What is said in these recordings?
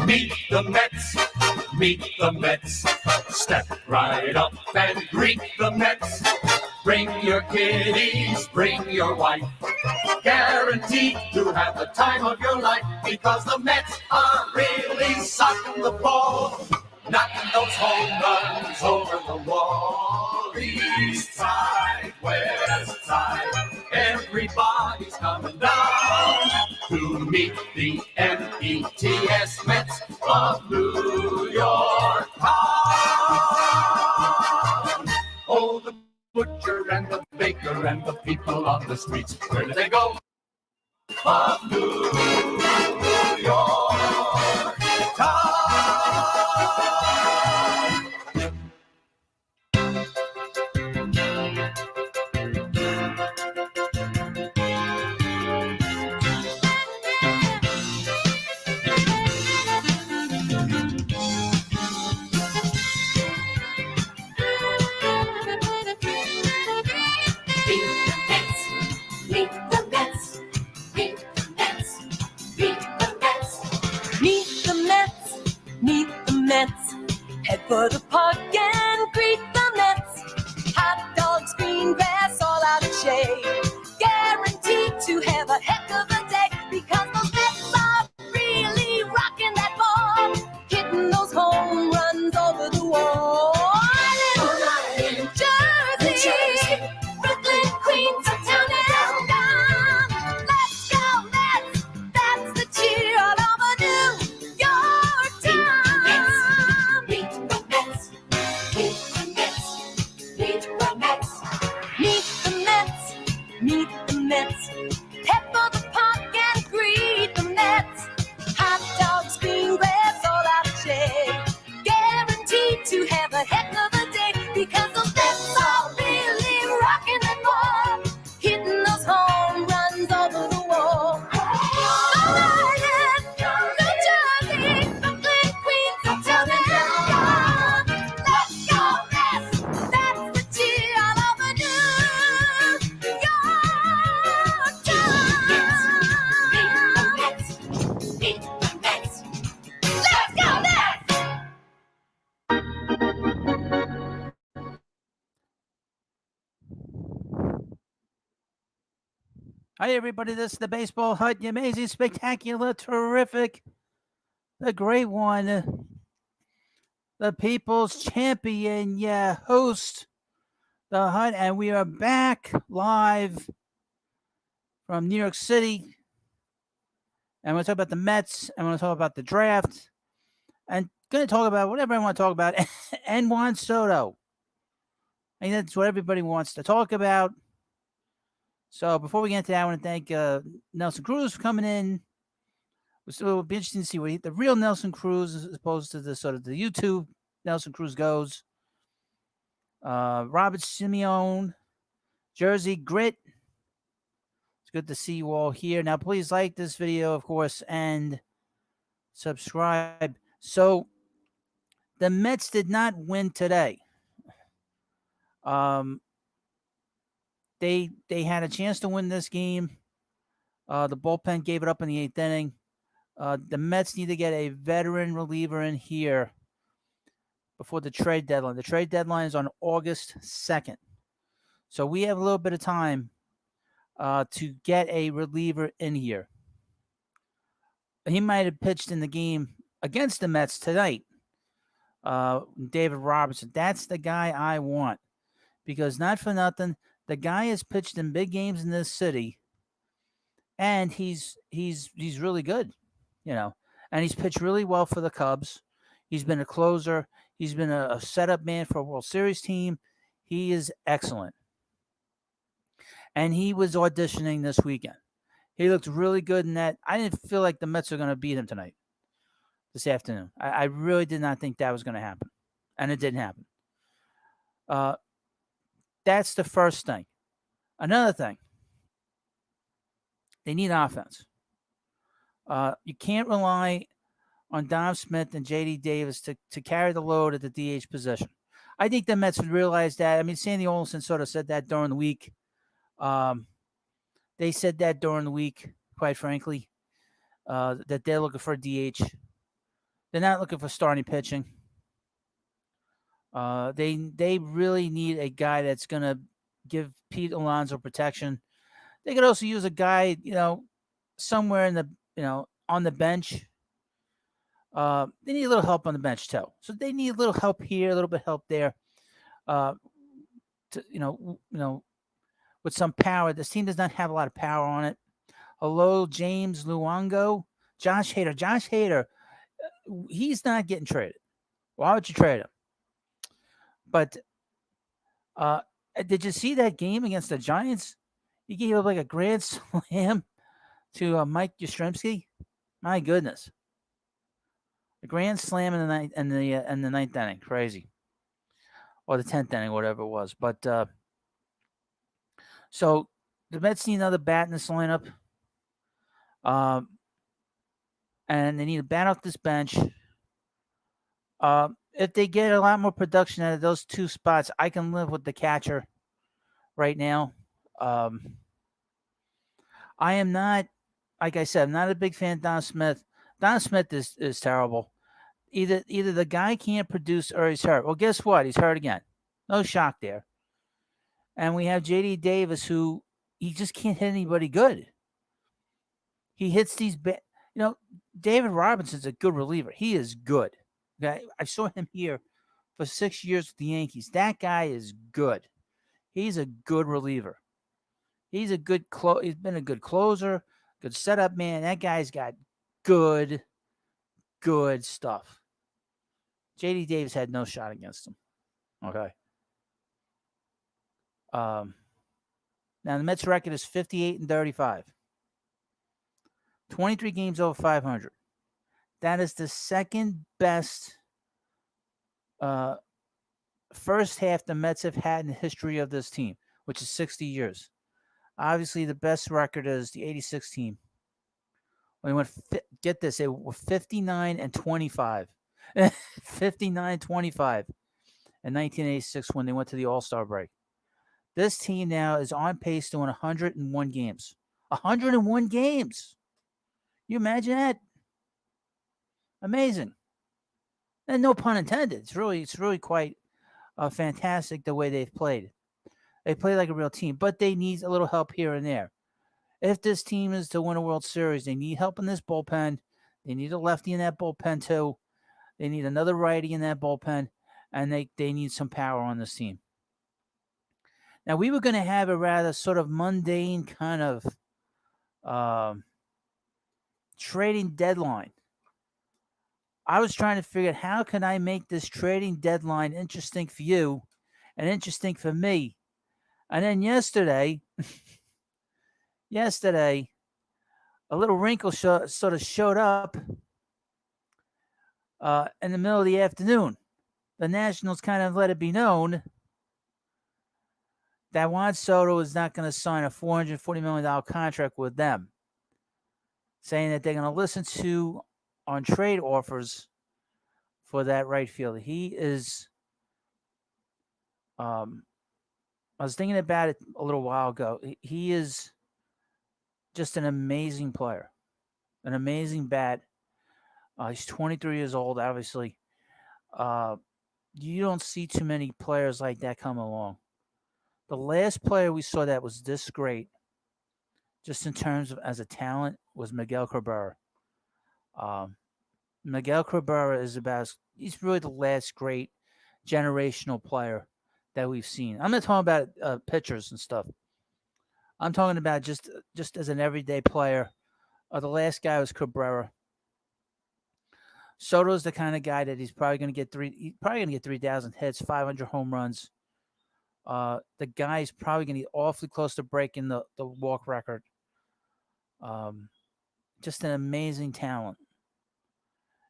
Meet the Mets, meet the Mets. Step right up and greet the Mets. Bring your kiddies, bring your wife. Guaranteed to have the time of your life, because the Mets are really sucking the ball, knocking those home runs over the wall. East side, west side, everybody's coming down to meet the METS Mets of New York town. Oh, the butcher and the baker and the people on the streets, where do they go? Of New York town. Head for the park and greet the Mets. Hot dogs, green grass, all out of shade. Guaranteed to have a heck of a day, because the Mets are really rocking that ball, hitting those home runs over the wall. In Jersey, Brooklyn, Queens, uptown and down. Let's go Mets! That's the cheer all over New York town. Meet the Mets, meet the Mets, meet the Mets, meet the Mets, meet the Mets. Head for the park and greet the Mets. Hot dogs, green grass, all out of shade. Guaranteed to have a heck of a day, because those Mets are really rocking that ball, hitting those home runs over the wall. New Jersey, Brooklyn, Queens, uptown and down. Let's go Mets! That's the cheer all over New York town. Meet the Mets. Let's go Mets! Hi, everybody. This is the Baseball Hut, the amazing, spectacular, terrific, the great one, the people's champion, host, the Hut, and we are back live from New York City. And we're going to talk about the Mets, and we're going to talk about the draft, and going to talk about whatever I want to talk about, and Juan SOTO. I think that's what everybody wants to talk about. So before we get into that, I want to thank Nelson Cruz for coming in. So it'll be interesting to see what the real Nelson Cruz, as opposed to the sort of the YouTube Nelson Cruz goes. Robert Simeon, Jersey Grit. It's good to see you all here. Now, please like this video, of course, and subscribe. So the Mets did not win today. They had a chance to win this game. The bullpen gave it up in the 8th inning. The Mets need to get a veteran reliever in here before the trade deadline. The trade deadline is on August 2nd. So we have a little bit of time to get a reliever in here. He might have pitched in the game against the Mets tonight. David Robertson. That's the guy I want. Because not for nothing, the guy has pitched in big games in this city, and he's really good, and he's pitched really well for the Cubs. He's been a closer. He's been a setup man for a World Series team. He is excellent. And he was auditioning this weekend. He looked really good in that. I didn't feel like the Mets are going to beat him tonight, this afternoon. I really did not think that was going to happen, and it didn't happen. That's the first thing. Another thing, they need offense. You can't rely on Dom Smith and J.D. Davis to carry the load at the DH position. I think the Mets would realize that. I mean, Sandy Olson sort of said that during the week. They said that during the week, quite frankly, that they're looking for a DH. They're not looking for starting pitching. They really need a guy that's going to give Pete Alonso protection. They could also use a guy, somewhere in the, on the bench. They need a little help on the bench too. So they need a little help here, a little bit help there. With some power. This team does not have a lot of power on it. Hello, James Luongo, Josh Hader. Josh Hader, he's not getting traded. Why would you trade him? But did you see that game against the Giants? He gave up like a grand slam to Mike Yastrzemski. My goodness, a grand slam in the ninth inning, crazy, or the 10th inning, whatever it was. But so the Mets need another bat in this lineup, and they need a bat off this bench. If they get a lot more production out of those two spots, I can live with the catcher right now. I am not, like I said, I'm not a big fan of Don Smith. Don Smith is terrible. Either the guy can't produce or he's hurt. Well, guess what? He's hurt again. No shock there. And we have J.D. Davis, who he just can't hit anybody good. He hits these David Robinson's a good reliever. He is good. Okay, I saw him here for 6 years with the Yankees. That guy is good. He's a good reliever. He's a good He's been a good closer, good setup man. That guy's got good stuff. J.D. Davis had no shot against him. Okay. Now the Mets record is 58-35. 23 games over 500. That is the second best first half the Mets have had in the history of this team, which is 60 years. Obviously, the best record is the 86 team. When they went, get this, they were 59-25. 59-25 in 1986 when they went to the All-Star break. This team now is on pace to win 101 games. 101 games. You imagine that? Amazing. And no pun intended. It's really quite fantastic the way they've played. They play like a real team, but they need a little help here and there. If this team is to win a World Series, they need help in this bullpen. They need a lefty in that bullpen too. They need another righty in that bullpen, and they need some power on this team. Now, we were going to have a rather sort of mundane kind of trading deadline. I was trying to figure out how can I make this trading deadline interesting for you and interesting for me. And then yesterday, a little wrinkle sort of showed up in the middle of the afternoon. The Nationals kind of let it be known that Juan Soto is not going to sign a $440 million contract with them, saying that they're going to listen to on trade offers for that right fielder. He is, I was thinking about it a little while ago. He is just an amazing player, an amazing bat. He's 23 years old, obviously. You don't see too many players like that come along. The last player we saw that was this great, just in terms of as a talent, was Miguel Cabrera. Miguel Cabrera he's really the last great generational player that we've seen. I'm not talking about pitchers and stuff. I'm talking about just as an everyday player. The last guy was Cabrera. Soto's the kind of guy that he's probably going to get 3,000 hits, 500 home runs. The guy's probably going to get awfully close to breaking the walk record. Just an amazing talent.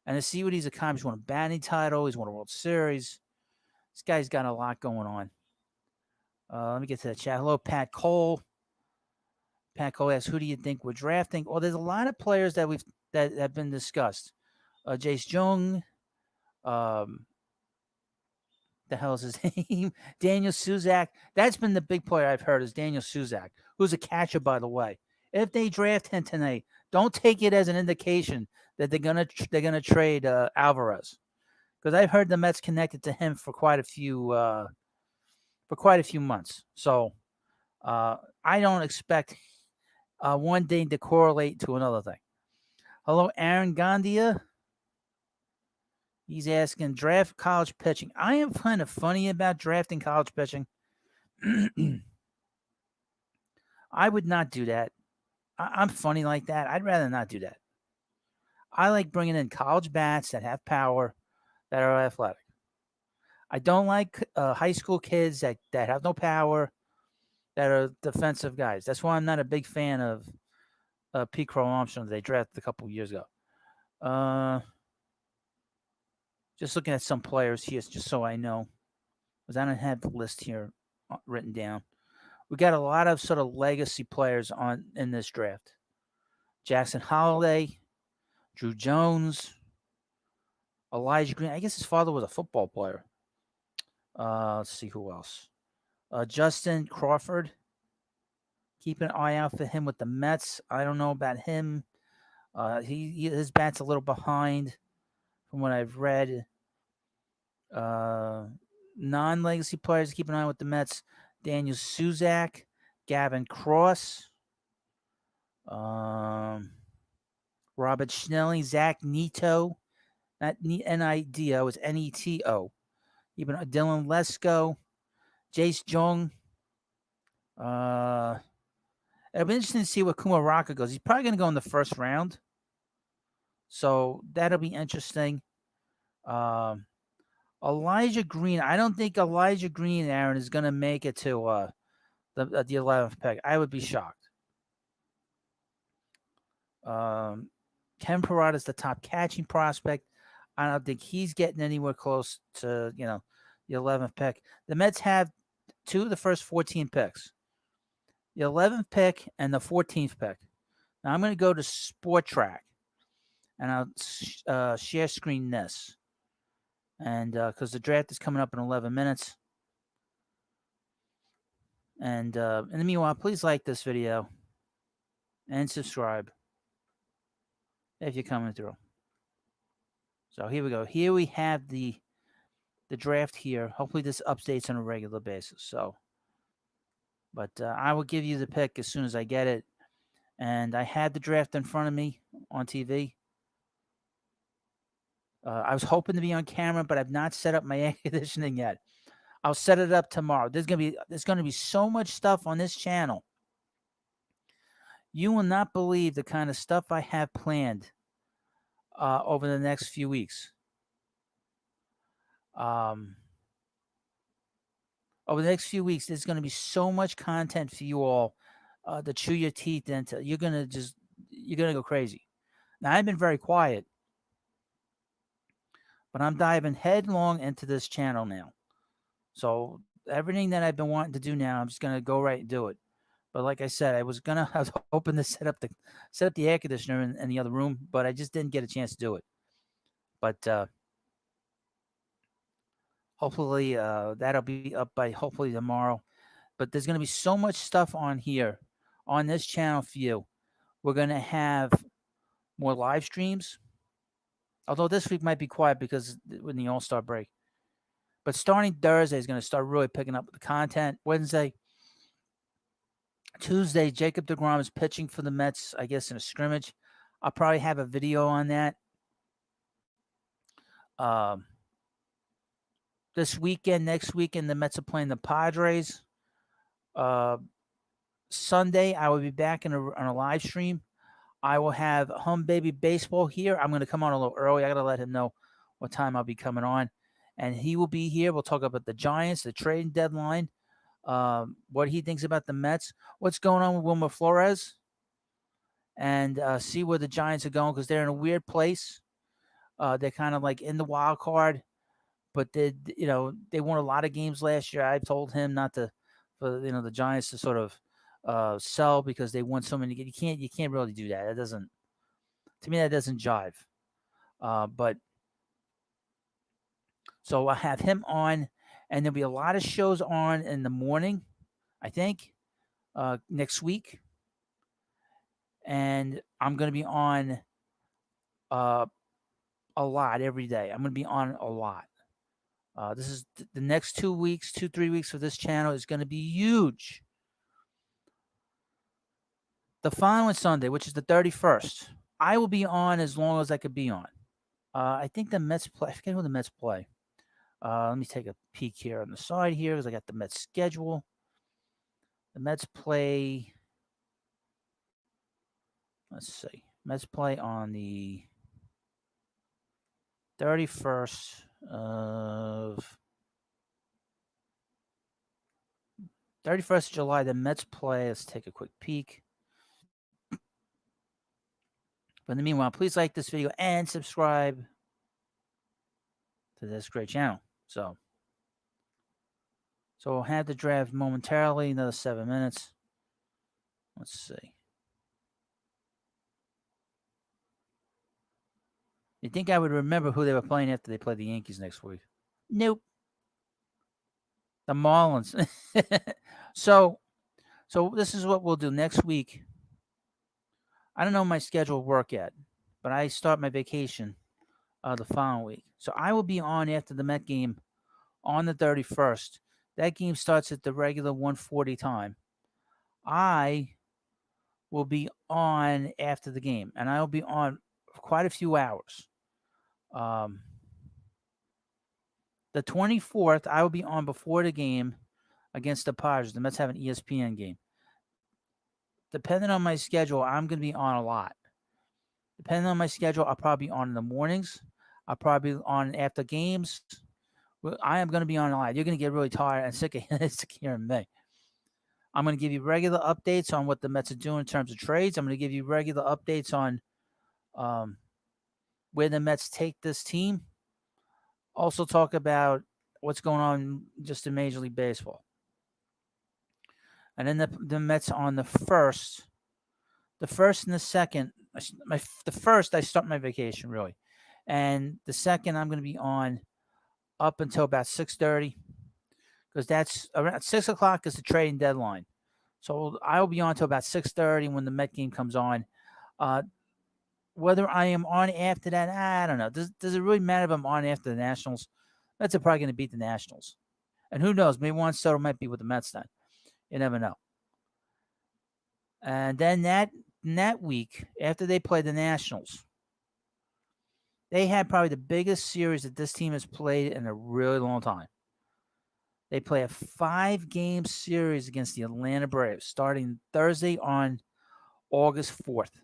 And to see what he's accomplished, he's won a batting title, he's won a World Series. This guy's got a lot going on. Let me get to the chat. Hello, Pat Cole. Pat Cole asks, who do you think we're drafting? Well, there's a lot of players that have been discussed. Jace Jung, The hell's his name? Daniel Suzak. That's been the big player I've heard is Daniel Suzak, who's a catcher, by the way. If they draft him tonight, don't take it as an indication that they're gonna trade Alvarez, because I've heard the Mets connected to him for quite a few months. So I don't expect one thing to correlate to another thing. Hello, Aaron Gandia. He's asking draft college pitching. I am kind of funny about drafting college pitching. I would not do that. I'm funny like that. I'd rather not do that. I like bringing in college bats that have power, that are athletic. I don't like high school kids that have no power, that are defensive guys. That's why I'm not a big fan of Pete Crow Armstrong they drafted a couple years ago. Just looking at some players here, just so I know, because I don't have the list here written down. We got a lot of sort of legacy players in this draft. Jackson Holliday, Drew Jones, Elijah Green. I guess his father was a football player. Let's see who else. Justin Crawford. Keep an eye out for him with the Mets. I don't know about him. His bat's a little behind from what I've read. Non-legacy players, keep an eye with the Mets. Daniel Suzak, Gavin Cross, Robert Schnelling, Zach Neto, not N-I-D-O, it's N-E-T-O. Even Dylan Lesko, Jace Jung. It'll be interesting to see what Kumaraka goes. He's probably going to go in the first round. So that'll be interesting. Elijah Green. I don't think Elijah Green, Aaron, is going to make it to the 11th pick. I would be shocked. Ken Parada is the top catching prospect. I don't think he's getting anywhere close to, the 11th pick. The Mets have 2 of the first 14 picks. The 11th pick and the 14th pick. Now I'm going to go to Sport Track, and I'll share screen this. And because the draft is coming up in 11 minutes. And in the meanwhile, please like this video and subscribe if you're coming through. So here we go. Here we have the draft here. Hopefully this updates on a regular basis. So, but I will give you the pick as soon as I get it. And I had the draft in front of me on TV. I was hoping to be on camera, but I've not set up my air conditioning yet. I'll set it up tomorrow. There's gonna be so much stuff on this channel. You will not believe the kind of stuff I have planned over the next few weeks. Over the next few weeks, there's going to be so much content for you all to chew your teeth into. You're gonna go crazy. Now I've been very quiet, but I'm diving headlong into this channel now. So everything that I've been wanting to do now, I'm just gonna go right and do it. But like I said, I was hoping to set up the air conditioner in the other room, but I just didn't get a chance to do it. But hopefully that'll be up by hopefully tomorrow. But there's gonna be so much stuff on here, on this channel for you. We're gonna have more live streams. Although this week might be quiet because when the All-Star break. But starting Thursday is going to start really picking up the content. Wednesday, Tuesday, Jacob deGrom is pitching for the Mets, I guess, in a scrimmage. I'll probably have a video on that. This weekend, next weekend, the Mets are playing the Padres. Sunday, I will be back on a live stream. I will have Hum Baby Baseball here. I'm going to come on a little early. I got to let him know what time I'll be coming on. And he will be here. We'll talk about the Giants, the trading deadline, what he thinks about the Mets, what's going on with Wilmer Flores, and see where the Giants are going because they're in a weird place. They're kind of like in the wild card, but they won a lot of games last year. I told him not to, for the Giants to sort of sell because they won so many. You can't really do that. That doesn't jive. But so I have him on, And there'll be a lot of shows on in the morning, I think, next week. And I'm going to be on a lot every day. I'm going to be on a lot. This is the next 2 weeks, 3 weeks for this channel is going to be huge. The following Sunday, which is the 31st, I will be on as long as I could be on. I think the Mets play. I forget who the Mets play. Let me take a peek here on the side here because I got the Mets schedule. The Mets play. Let's see. Mets play on the 31st of 31st of July. The Mets play. Let's take a quick peek. But in the meanwhile, please like this video and subscribe to this great channel. So we'll have the draft momentarily, another 7 minutes. Let's see. You think I would remember who they were playing after they played the Yankees next week? Nope. The Marlins. So this is what we'll do next week. I don't know my schedule will work yet, but I start my vacation the following week. So I will be on after the Met game on the 31st. That game starts at the regular 1:40 time. I will be on after the game, and I'll be on for quite a few hours. The 24th, I will be on before the game against the Padres. The Mets have an ESPN game. Depending on my schedule, I'm going to be on a lot. Depending on my schedule, I'll probably be on in the mornings. I'll probably be on after games. I am going to be on a lot. You're going to get really tired and sick of hearing me. I'm going to give you regular updates on what the Mets are doing in terms of trades. I'm going to give you regular updates on where the Mets take this team. Also talk about what's going on just in Major League Baseball. And then the Mets on the 1st. The 1st and the 2nd. The 1st, I start my vacation, really. And the 2nd, I'm going to be on up until about 6:30. Because that's around 6 o'clock is the trading deadline. So I'll be on until about 6:30 when the Met game comes on. Whether I am on after that, I don't know. Does it really matter if I'm on after the Nationals? Mets are probably going to beat the Nationals. And who knows? Maybe Juan Soto might be with the Mets then. You never know. And then that week, after they play the Nationals, they had probably the biggest series that this team has played in a really long time. They play a 5-game series against the Atlanta Braves starting Thursday on August 4th.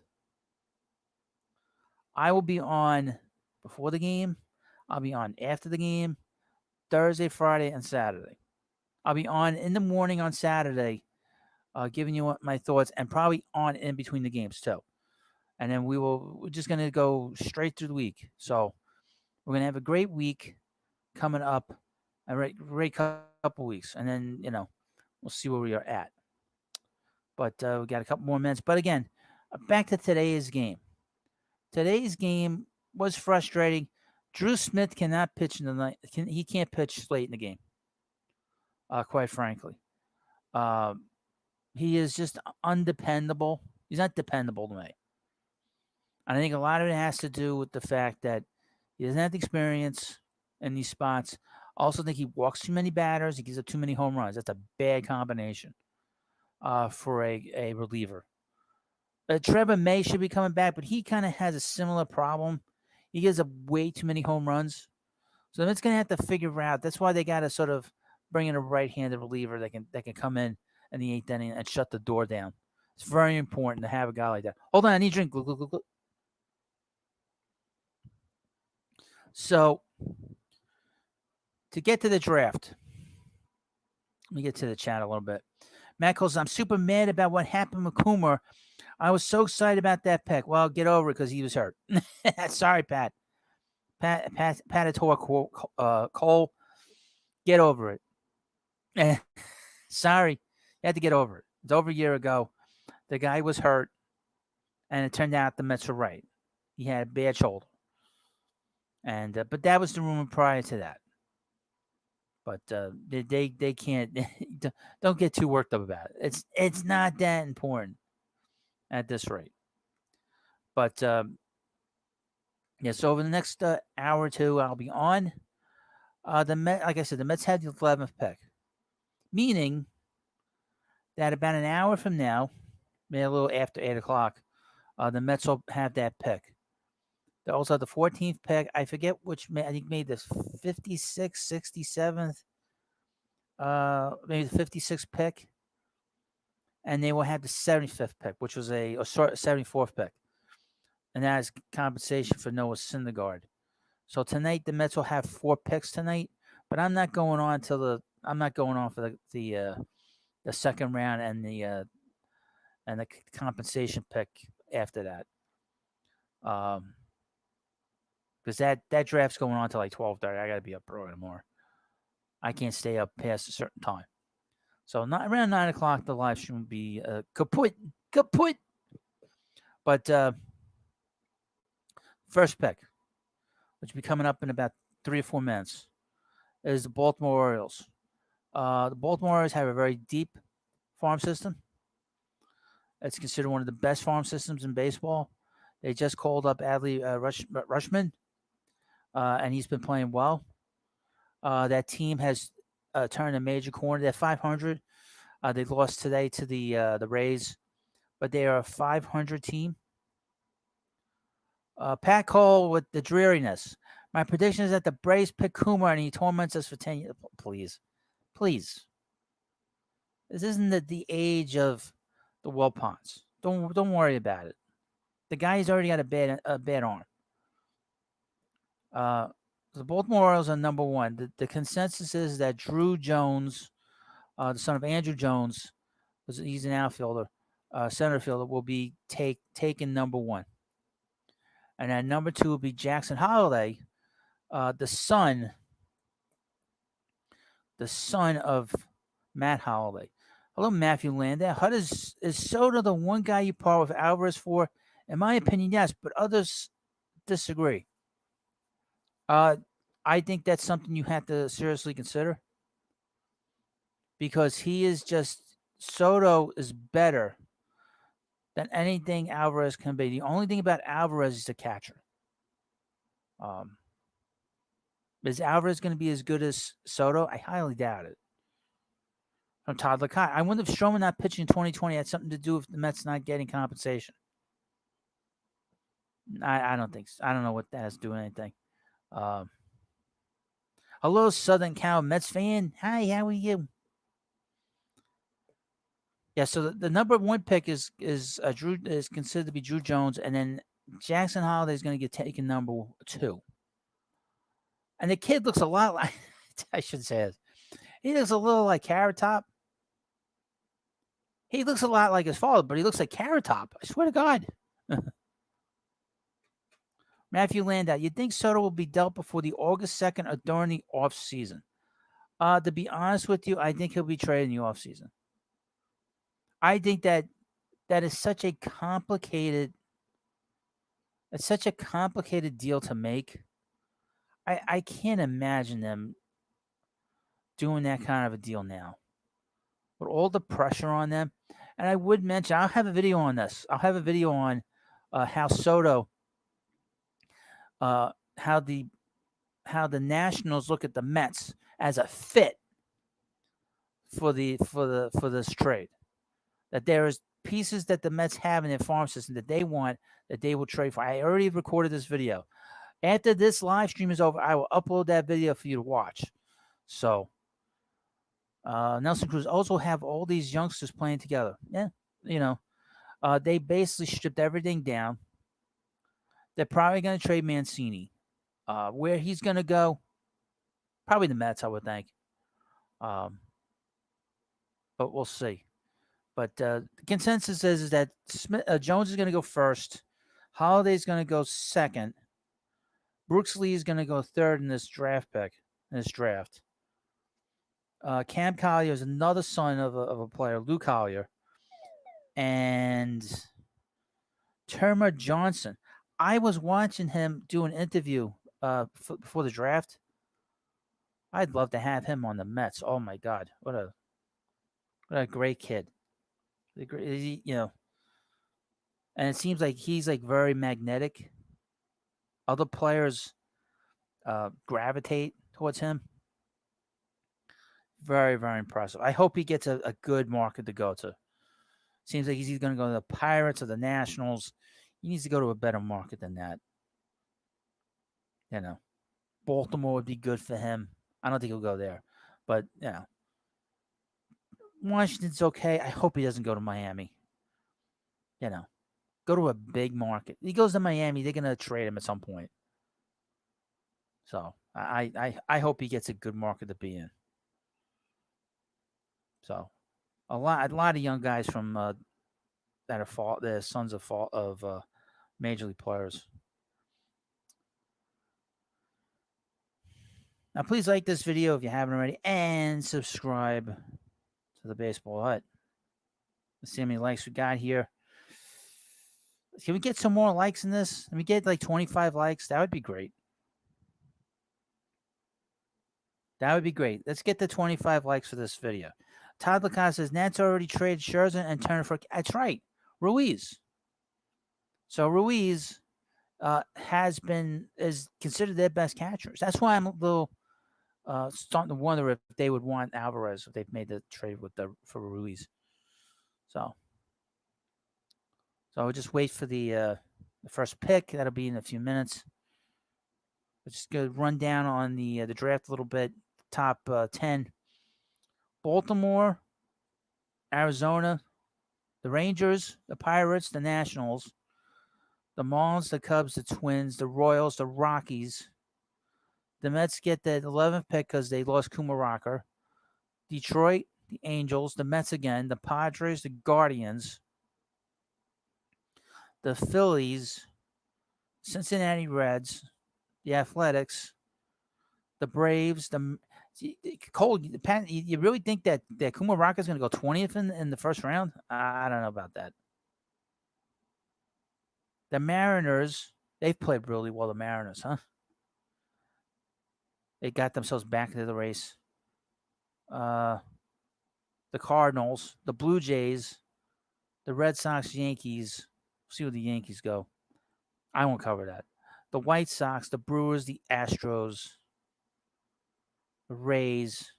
I will be on before the game. I'll be on after the game, Thursday, Friday, and Saturday. I'll be on in the morning on Saturday, giving you my thoughts, and probably on in between the games too. And then we're just going to go straight through the week. So we're going to have a great week coming up, a great couple weeks. And then, we'll see where we are at. But we got a couple more minutes. But again, back to today's game. Today's game was frustrating. Drew Smith cannot pitch in the night. He can't pitch late in the game. Quite frankly, he is just undependable. He's not dependable to me. And I think a lot of it has to do with the fact that he doesn't have the experience in these spots. I also think he walks too many batters. He gives up too many home runs. That's a bad combination for a reliever. Trevor May should be coming back, but he kind of has a similar problem. He gives up way too many home runs. So it's going to have to figure out. That's why they got to sort of bring in a right-handed reliever that can come in the 8th inning and shut the door down. It's very important to have a guy like that. Hold on, I need a drink. So to get to the draft, let me get to the chat a little bit. Matt calls, I'm super mad about what happened with Coomer. I was so excited about that pick. Well, get over it because he was hurt. Sorry, Pat. Pat Cole. Get over it. Sorry. You had to get over it. It's over a year ago. The guy was hurt, and it turned out the Mets were right. He had a bad shoulder. And but that was the rumor prior to that. But they can't. Don't get too worked up about it. It's not that important at this rate. But yeah, so over the next hour or two, I'll be on. The Met, like I said, the Mets had the 11th pick, meaning that about an hour from now, maybe a little after 8 o'clock, the Mets will have that pick. They also have the 14th pick. I forget which. I think maybe the 56th, 67th, maybe the 56th pick, and they will have the 75th pick, which was a 74th pick, and that is compensation for Noah Syndergaard. So tonight the Mets will have 4 picks tonight, but I'm not going on for the second round and the compensation pick after that. Because that draft's going on till like 12:30. I got to be up early tomorrow. I can't stay up past a certain time. So not around 9 o'clock, the live stream will be kaput. But first pick, which will be coming up in about 3 or 4 minutes, is the Baltimore Orioles. The Baltimore Orioles have a very deep farm system. It's considered one of the best farm systems in baseball. They just called up Adley Rushman, and he's been playing well. That team has turned a major corner. They're 500. They lost today to the Rays, but they are a 500 team. Pat Cole with the dreariness. My prediction is that the Braves pick Coomer and he torments us for 10 years. Please. This isn't the age of the Wilpons. Don't worry about it. The guy's already got a bad arm. The Baltimore Orioles are number 1. The consensus is that Drew Jones, the son of Andrew Jones, he's an outfielder, center fielder, will be taken number 1. And at number 2 will be Jackson Holliday, the son of Matt Holliday. Hello, Matthew Landau. Is Soto the one guy you par with Alvarez for? In my opinion, yes, but others disagree. I think that's something you have to seriously consider because Soto is better than anything Alvarez can be. The only thing about Alvarez is the catcher. Is Alvarez going to be as good as Soto? I highly doubt it. From Todd Lakai. I wonder if Stroman not pitching in 2020 had something to do with the Mets not getting compensation. I don't think so. I don't know what that has to do with anything. Hello, Southern Cal Mets fan. Hi, how are you? Yeah, so the number 1 pick is considered to be Drew Jones, and then Jackson Holliday is going to get taken number 2. And the kid looks a lot like I should say this. He looks a little like Carrot Top. He looks a lot like his father, but he looks like Carrot Top. I swear to God. Matthew Landau, you think Soto will be dealt before the August 2nd or during the offseason? To be honest with you, I think he'll be traded in the offseason. I think that is such a complicated deal to make. I can't imagine them doing that kind of a deal now. With all the pressure on them. And I would mention, I'll have a video on this. I'll have a video on how Soto, how the Nationals look at the Mets as a fit for this trade. That there is pieces that the Mets have in their farm system that they want that they will trade for. I already recorded this video. After this live stream is over, I will upload that video for you to watch. So, Nelson Cruz also have all these youngsters playing together. Yeah, they basically stripped everything down. They're probably going to trade Mancini. Where he's going to go, probably the Mets, I would think. But we'll see. But the consensus is that Jones is going to go first. Holliday's going to go second. Brooks Lee is going to go third in this draft. Cam Collier is another son of a player, Lou Collier. And Termer Johnson. I was watching him do an interview before the draft. I'd love to have him on the Mets. Oh my God, what a great kid. You know, and it seems like he's like very magnetic. Other players gravitate towards him. Very, very impressive. I hope he gets a good market to go to. Seems like he's either going to go to the Pirates or the Nationals. He needs to go to a better market than that. You know, Baltimore would be good for him. I don't think he'll go there, but Washington's okay. I hope he doesn't go to Miami. You know, go to a big market. He goes to Miami, they're going to trade him at some point. So I hope he gets a good market to be in. So a lot of young guys from that are the sons of major league players. Now, please like this video if you haven't already, and subscribe to the Baseball Hut. Let's see how many likes we got here. Can we get some more likes in this? Can we get like 25 likes? That would be great. That would be great. Let's get the 25 likes for this video. Todd Lacoste says, Nats already traded Scherzer and Turner for... That's right. Ruiz. So Ruiz is considered their best catchers. That's why I'm a little starting to wonder if they would want Alvarez if they've made the trade for Ruiz. So we'll just wait for the first pick. That'll be in a few minutes. Let's just go run down on the draft a little bit. Top 10. Baltimore, Arizona, the Rangers, the Pirates, the Nationals, the Marlins, the Cubs, the Twins, the Royals, the Rockies. The Mets get the 11th pick because they lost Kumar Rocker. Detroit, the Angels, the Mets again, the Padres, the Guardians, the Phillies, Cincinnati Reds, the Athletics, the Braves, Cole, you really think that Kumar Rocker is going to go 20th in the first round? I don't know about that. The Mariners, they've played really well, the Mariners, huh? They got themselves back into the race. The Cardinals, the Blue Jays, the Red Sox, Yankees. See where the Yankees go. I won't cover that. The White Sox, the Brewers, the Astros, the Rays,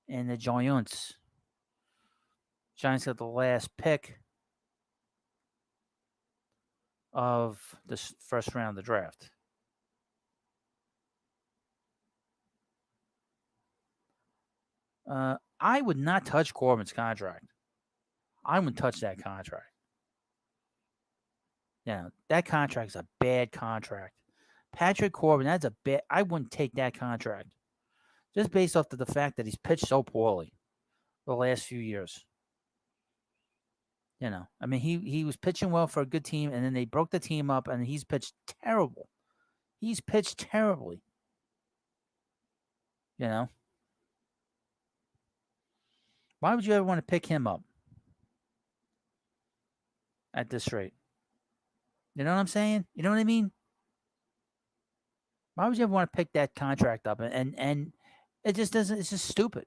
and the Giants. Giants got the last pick of the first round of the draft. I would not touch Corbin's contract. I wouldn't touch that contract. Yeah, that contract is a bad contract. Patrick Corbin, that's a bad. I wouldn't take that contract. Just based off of the fact that he's pitched so poorly the last few years. You know, I mean, he was pitching well for a good team, and then they broke the team up, and he's pitched terrible. He's pitched terribly. You know? Why would you ever want to pick him up at this rate? You know what I'm saying? You know what I mean? Why would you ever want to pick that contract up? And it just doesn't, it's just stupid.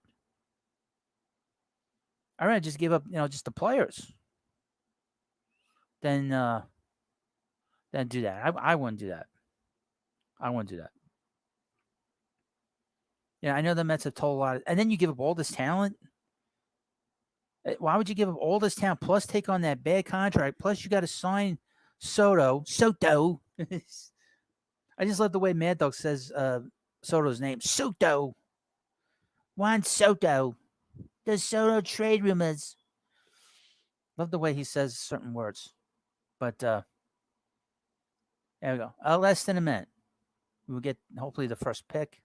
I'd rather just give up, just the players than do that. I wouldn't do that. I wouldn't do that. Yeah, I know the Mets have told a lot and then you give up all this talent. Why would you give up all this talent plus take on that bad contract? Plus you got to sign SOTO. I just love the way Mad Dog says Soto's name. SOTO. Juan Soto. The SOTO trade rumors. Love the way he says certain words. But there we go. Less than a minute. We'll get hopefully the first pick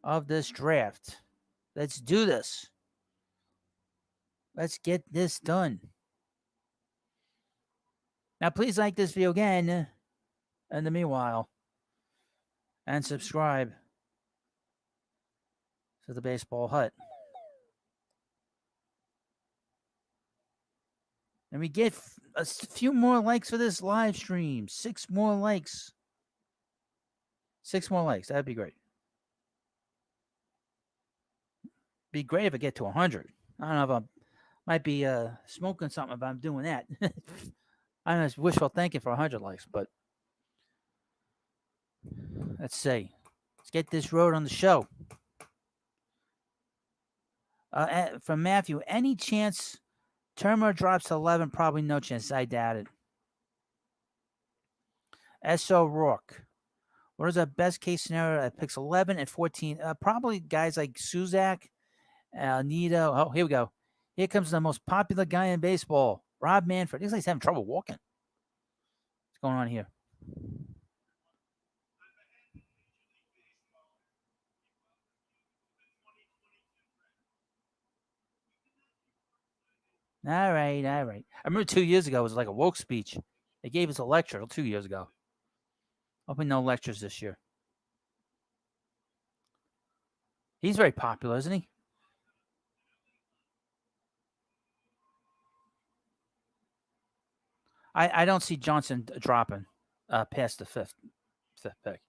of this draft. Let's do this. Let's get this done. Now, please like this video again. In the meanwhile, and subscribe to the Baseball Hut. And we get a few more likes for this live stream. 6 more likes. 6 more likes. That'd be great. Be great if I get to 100. I don't know if I might be smoking something if I'm doing that. I'm just wishful thinking for 100 likes, but let's see. Let's get this road on the show. From Matthew, any chance Turner drops to 11? Probably no chance. I doubt it. S.O. Rourke. What is our best case scenario that picks 11 and 14? Probably guys like Suzak, Nito. Oh, here we go. Here comes the most popular guy in baseball, Rob Manfred. He's like having trouble walking. What's going on here? All right. I remember 2 years ago, it was like a woke speech. They gave us a lecture 2 years ago. Hoping no lectures this year. He's very popular, isn't he? I don't see Johnson dropping past the fifth pick.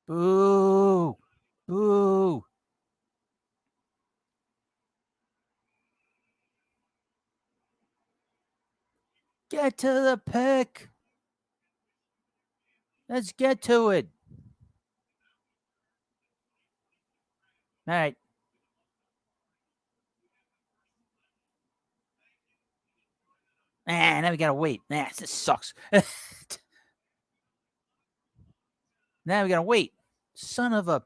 Boo! Boo! Get to the pick. Let's get to it. All right. Now we gotta wait. This sucks. Now we gotta wait. Son of a.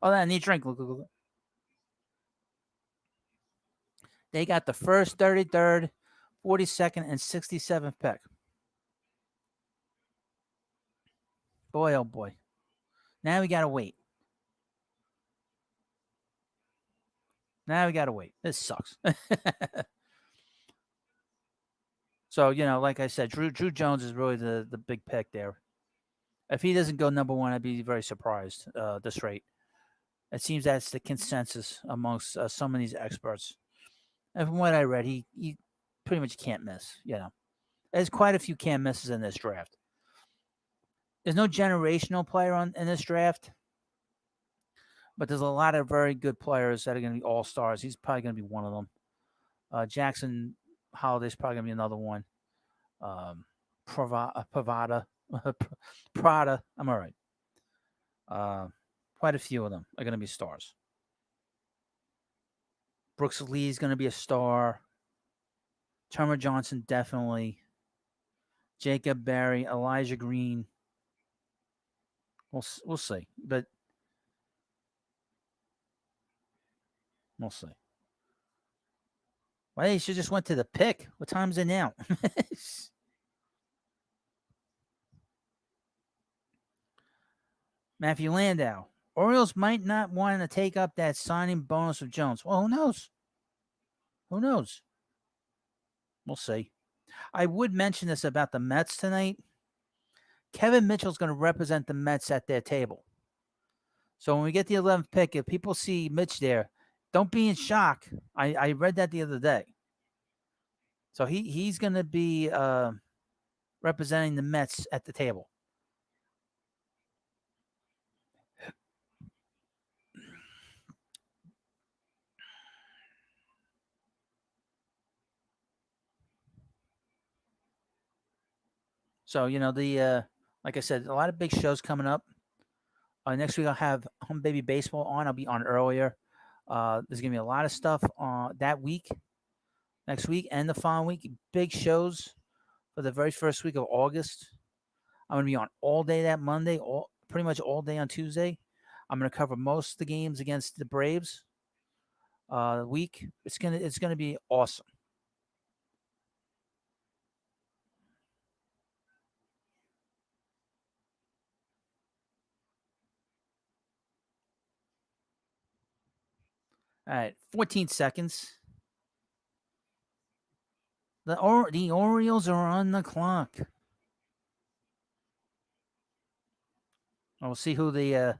Oh, I need a drink. Look. They got the first, 33rd, 42nd, and 67th pick. Boy, oh boy. Now we gotta wait. This sucks. So, like I said, Drew Jones is really the big pick there. If he doesn't go number one, I'd be very surprised at this rate. It seems that's the consensus amongst some of these experts. And from what I read, he pretty much can't miss. There's quite a few can't misses in this draft. There's no generational player in this draft, but there's a lot of very good players that are going to be all-stars. He's probably going to be one of them. Jackson Holiday's probably going to be another one. Prada. I'm all right. Quite a few of them are going to be stars. Brooks Lee's going to be a star. Turner Johnson, definitely. Jacob Berry, Elijah Green. We'll see. But we'll see. Well, they should just went to the pick. What time is it now? Matthew Landau. Orioles might not want to take up that signing bonus of Jones. Well, who knows? We'll see. I would mention this about the Mets tonight. Kevin Mitchell's going to represent the Mets at their table. So when we get the 11th pick, if people see Mitch there, don't be in shock. I read that the other day. So he's going to be representing the Mets at the table. So, like I said, a lot of big shows coming up. Next week I'll have Home Baby Baseball on. I'll be on earlier. There's going to be a lot of stuff that week, next week, and the following week. Big shows for the very first week of August. I'm going to be on all day that Monday, pretty much all day on Tuesday. I'm going to cover most of the games against the Braves week. It's gonna be awesome. All right, 14 seconds. The Orioles are on the clock. We'll see who the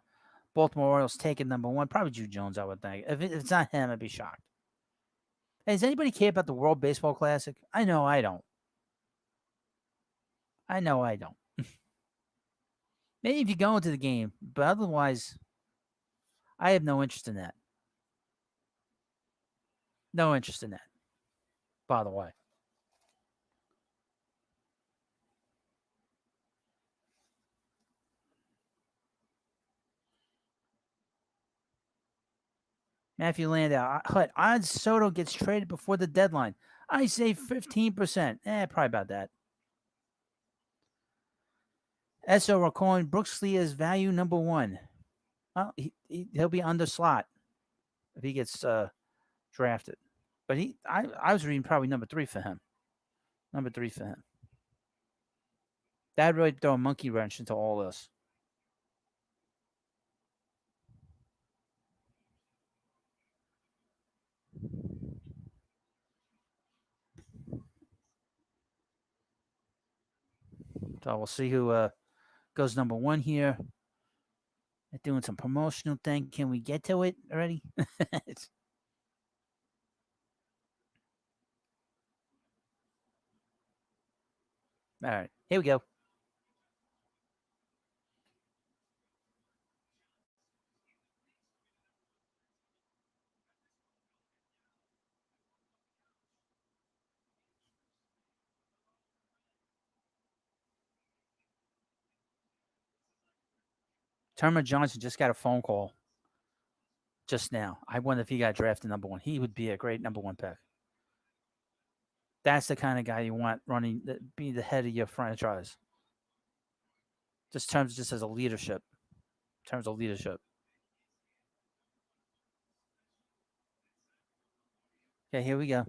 Baltimore Orioles taking number one. Probably Drew Jones, I would think. If it's not him, I'd be shocked. Hey, does anybody care about the World Baseball Classic? I know I don't. Maybe if you go into the game, but otherwise, I have no interest in that. No interest in that, by the way. Matthew Landau, odds Soto gets traded before the deadline. I say 15%. Probably about that. SO recalling Brooks Lee as value number one. Well, he'll be under slot if he gets drafted. But I was reading probably number three for him. That'd really throw a monkey wrench into all this. So we'll see who goes number one here. They're doing some promotional thing. Can we get to it already? All right, here we go. Turner Johnson just got a phone call just now. I wonder if he got drafted number one. He would be a great number one pick. That's the kind of guy you want running, be the head of your franchise. Just as a leadership. In terms of leadership. Okay, here we go.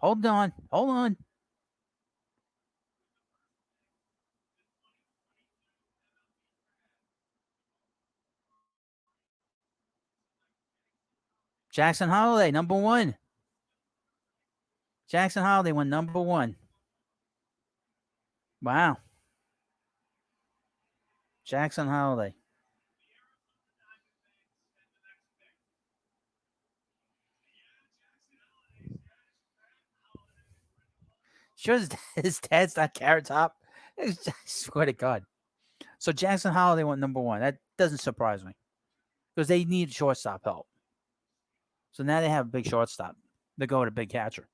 Hold on. Jackson Holiday, number one. Jackson Holiday went number one. Wow. Jackson Holiday. Sure, his dad's not Carrot Top. I swear to God. So Jackson Holiday went number one. That doesn't surprise me because they need shortstop help. So now they have a big shortstop. They go with a big catcher.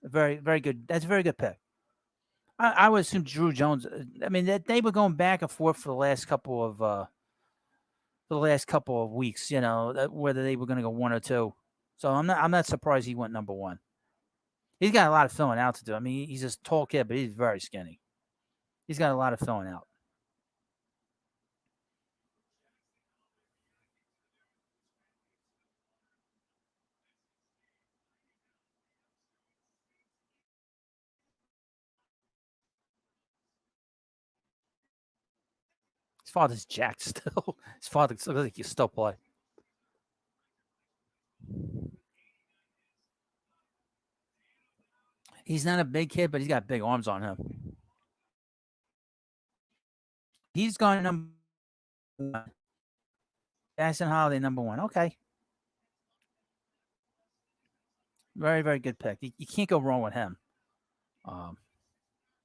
Very, very good. That's a very good pick. I would assume Drew Jones. I mean, they were going back and forth for the last couple of weeks. You know, whether they were going to go one or two. So I'm not surprised he went number one. He's got a lot of filling out to do. I mean, he's a tall kid, but he's very skinny. He's got a lot of filling out. His father's jacked still. His father looks like he still play. He's not a big kid, but he's got big arms on him. He's gone number one. Jackson Holiday, number one. Okay. Very, very good pick. You can't go wrong with him.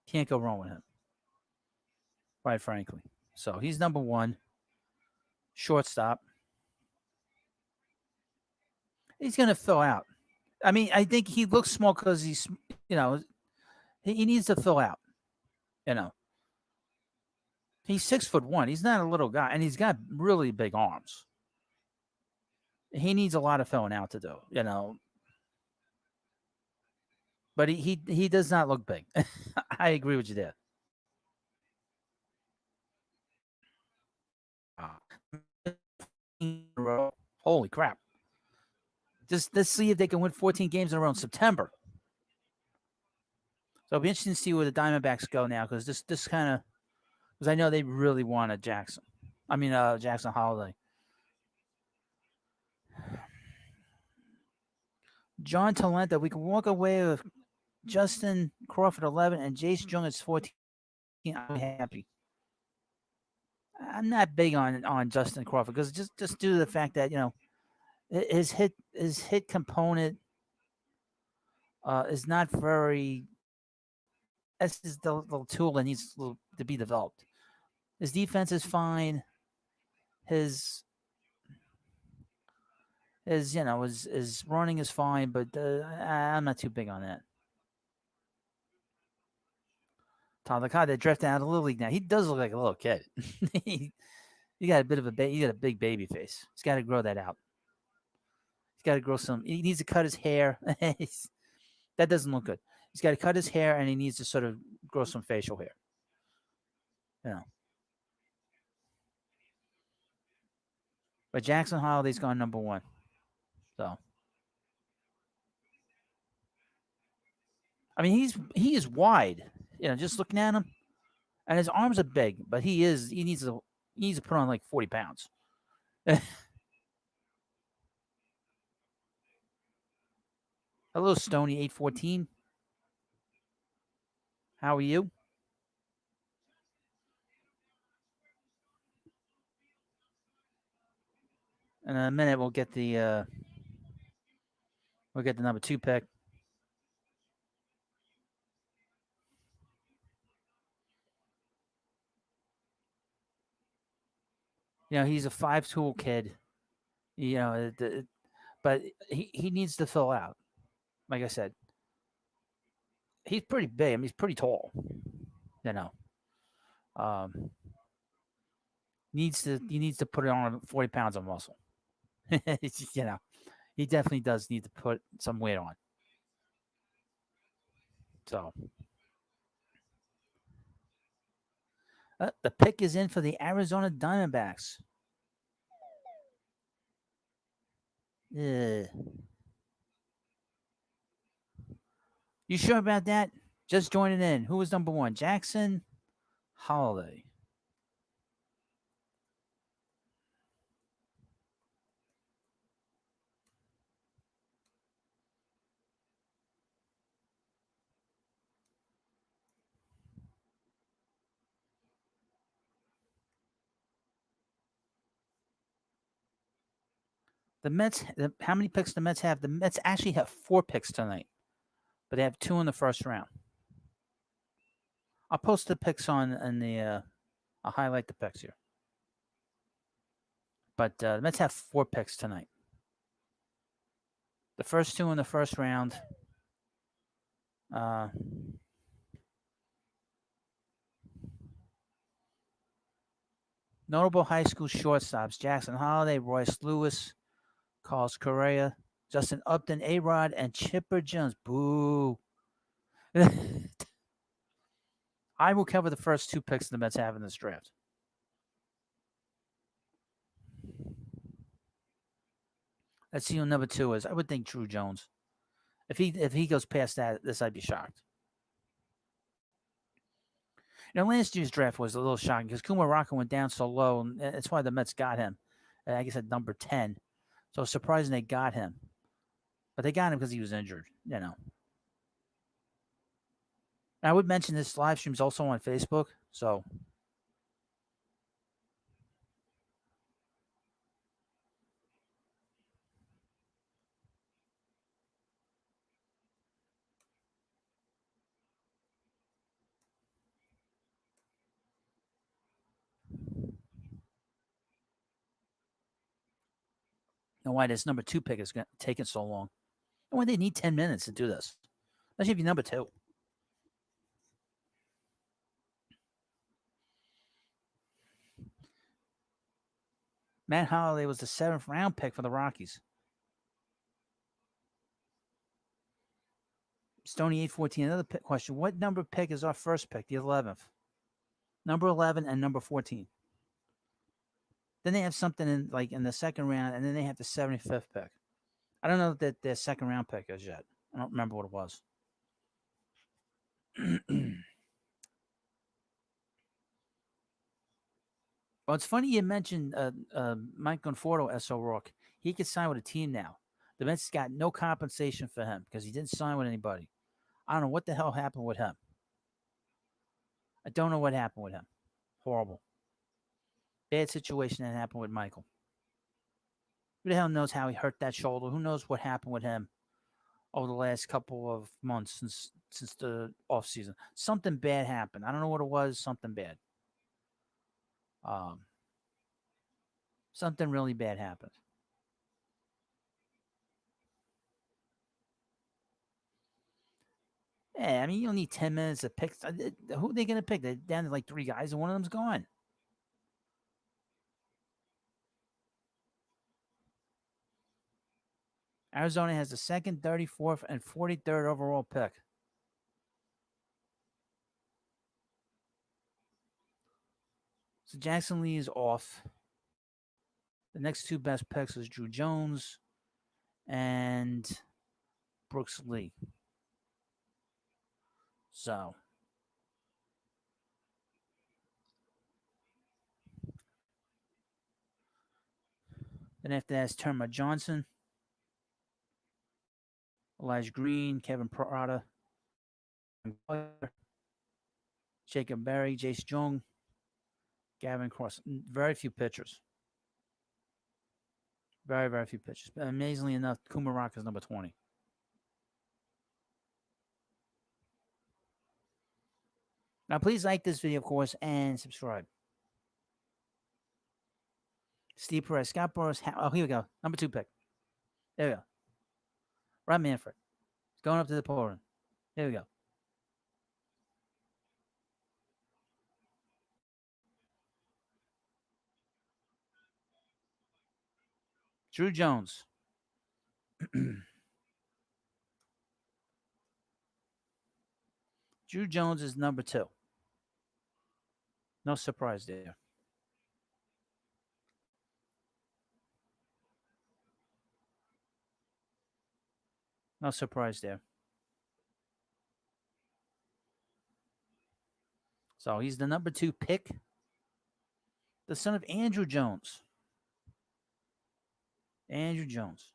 Can't go wrong with him. Quite frankly. So he's number one. Shortstop. He's going to fill out. I mean, I think he looks small because he's, he needs to fill out. He's 6'1". He's not a little guy, and he's got really big arms. He needs a lot of filling out to do, But he does not look big. I agree with you there. Holy crap. Let's see if they can win 14 games in a row in September. So it'll be interesting to see where the Diamondbacks go now, because this kind of, because I know they really wanted Jackson Holiday. John Talenta, we can walk away with Justin Crawford 11 and Jace Jung is 14. I'm happy. I'm not big on Justin Crawford because just due to the fact that his hit component is not very. That's just the little tool that needs to be developed. His defense is fine. His his running is fine, but I'm not too big on that. Tom, the guy that drafted out of the Little League now, he does look like a little kid. he, he got a bit of he got a big baby face. He's got to grow that out. He's got to grow some. He needs to cut his hair. That doesn't look good. He's got to cut his hair, and he needs to sort of grow some facial hair. You know. But Jackson Holiday's gone number one. So, I mean, he is wide. Just looking at him, and his arms are big, but he needs to put on like 40 pounds. Hello, Stony 814. How are you? In a minute, we'll get the number 2 pick. He's a 5-tool kid. But he needs to fill out. Like I said, he's pretty big. I mean, he's pretty tall. Um, he needs to put it on 40 pounds of muscle. He definitely does need to put some weight on. So the pick is in for the Arizona Diamondbacks. You sure about that? Just joining in. Who was number 1? Jackson Holiday. The Mets, how many picks the Mets have? The Mets actually have 4 picks tonight, but they have 2 in the first round. I'll post the picks on the. I'll highlight the picks here. But the Mets have 4 picks tonight. The first 2 in the first round. Notable high school shortstops: Jackson Holiday, Royce Lewis, Carlos Correa, Justin Upton, A-Rod, and Chipper Jones. Boo. I will cover the first 2 picks the Mets have in this draft. Let's see who number 2 is. I would think Drew Jones. If he goes past this, I'd be shocked. Last year's draft was a little shocking because Morocco went down so low, and that's why the Mets got him. I guess at number 10. So surprising they got him. But they got him because he was injured, I would mention this live stream is also on Facebook, so. Now, why this number 2 pick is taking so long? And why they need 10 minutes to do this? That should be number 2. Matt Holliday was the 7th round pick for the Rockies. Stony 814. Another question. What number pick is our first pick? The 11th. Number 11 and number 14. Then they have something in the second round, and then they have the 75th pick. I don't know that their second round pick is yet. I don't remember what it was. Well, it's funny you mentioned Mike Conforto, S.O. Rourke. He could sign with a team now. The Mets got no compensation for him because he didn't sign with anybody. I don't know what the hell happened with him. I don't know what happened with him. Horrible. Bad situation that happened with Michael. Who the hell knows how he hurt that shoulder? Who knows what happened with him over the last couple of months since the off season? Something bad happened. I don't know what it was. Something bad. Something really bad happened. Yeah, I mean, you don't need 10 minutes to pick. Who are they going to pick? They're down to like 3 guys, and one of them's gone. Arizona has the second, 34th, and 43rd overall pick. So Jackson Lee is off. The next 2 best picks is Drew Jones and Brooks Lee. So then after that is Terma Johnson, Elijah Green, Kevin Parada, Jacob Berry, Jace Jung, Gavin Cross. Very few pitchers. Very, very few pitchers. But amazingly enough, Kumarock is number 20. Now, please like this video, of course, and subscribe. Steve Perez, Scott Boras. Oh, here we go. Number 2 pick. There we go. Rob Manfred. He's going up to the podium. There we go. Drew Jones. Drew Jones is number 2. No surprise there. No surprise there. So he's the number 2 pick. The son of Andrew Jones. Andrew Jones.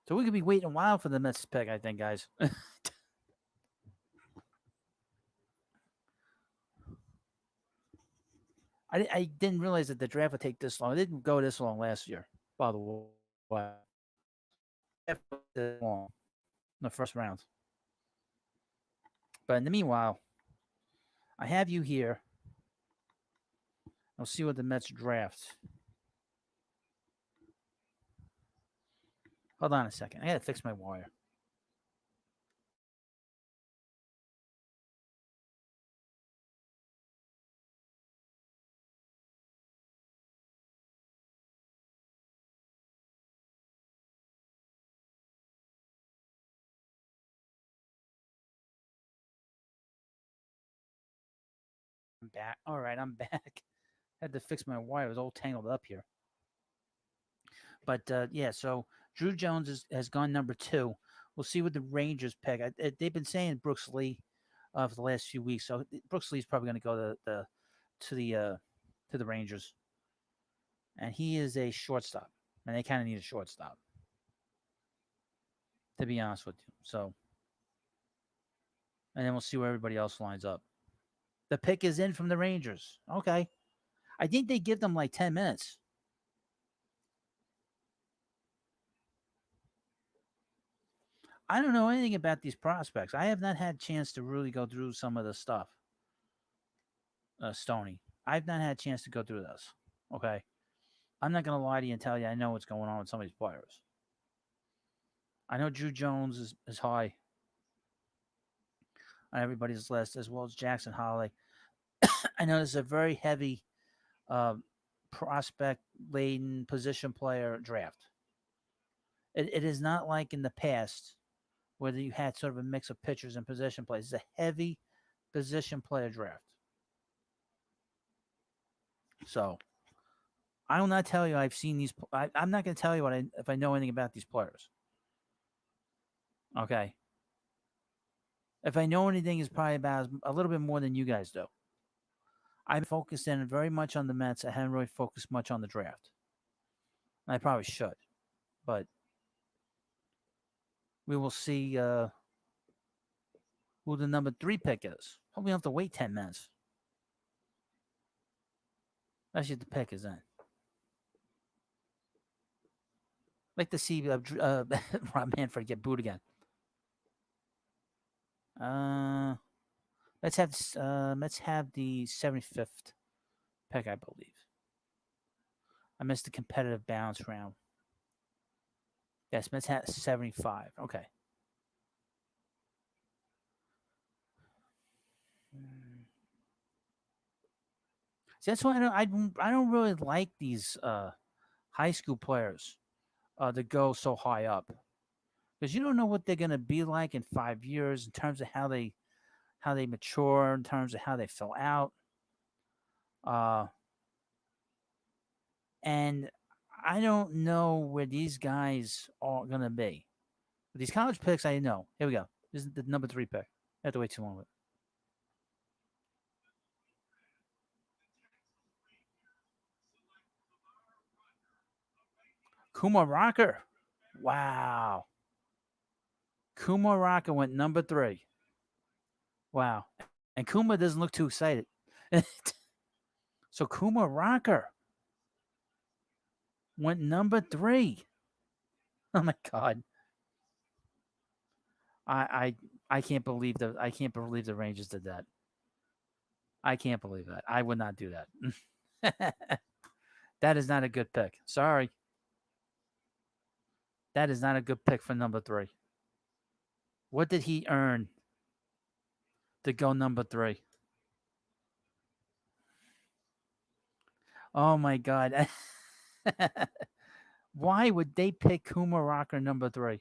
So we could be waiting a while for the Mets pick, I think, guys. I didn't realize that the draft would take this long. It didn't go this long last year, by the way. Long in the first round. But in the meanwhile, I have you here. I'll see what the Mets draft. Hold on a second. I got to fix my wire. I'm back. All right, I'm back. Had to fix my wire. It was all tangled up here. But yeah, so Drew Jones has gone number 2. We'll see what the Rangers pick. They've been saying Brooks Lee for the last few weeks, so Brooks Lee's probably going to go to the Rangers, and he is a shortstop, and they kind of need a shortstop, to be honest with you. So, and then we'll see where everybody else lines up. The pick is in from the Rangers. Okay, I think they give them like 10 minutes. I don't know anything about these prospects. I have not had a chance to really go through some of the stuff. Stoney, I've not had a chance to go through this. Okay, I'm not going to lie to you and tell you I know what's going on with some of these players. I know Drew Jones is high on everybody's list, as well as Jackson Holly. I know this is a very heavy prospect-laden position player draft. It is not like in the past where you had sort of a mix of pitchers and position players. It's a heavy position player draft. So I will not tell you I've seen these. I'm not going to tell you if I know anything about these players. Okay. If I know anything, is probably about a little bit more than you guys do. I'm focused in very much on the Mets. I haven't really focused much on the draft. I probably should, but we will see who the number 3 pick is. Hope we don't have to wait 10 minutes. Let's see what the pick is in. Like to see Rob Manfred get booed again. Let's have the 75th pick, I believe. I missed the competitive balance round. Yes, Mets had 75. Okay. See, that's why I don't really like these high school players to go so high up, because you don't know what they're going to be like in 5 years in terms of how they mature, in terms of how they fill out. And I don't know where these guys are going to be. But these college picks, I know. Here we go. This is the number 3 pick. I have to wait too long with it. Kumar Rocker. Wow. Kumar Rocker went number 3. Wow. And Kuma doesn't look too excited. So Kumar Rocker went number 3. Oh my God. I can't believe the Rangers did that. I can't believe that. I would not do that. That is not a good pick. Sorry. That is not a good pick for number 3. What did he earn to go number 3? Oh my God. Why would they pick Kumar Rocker number 3?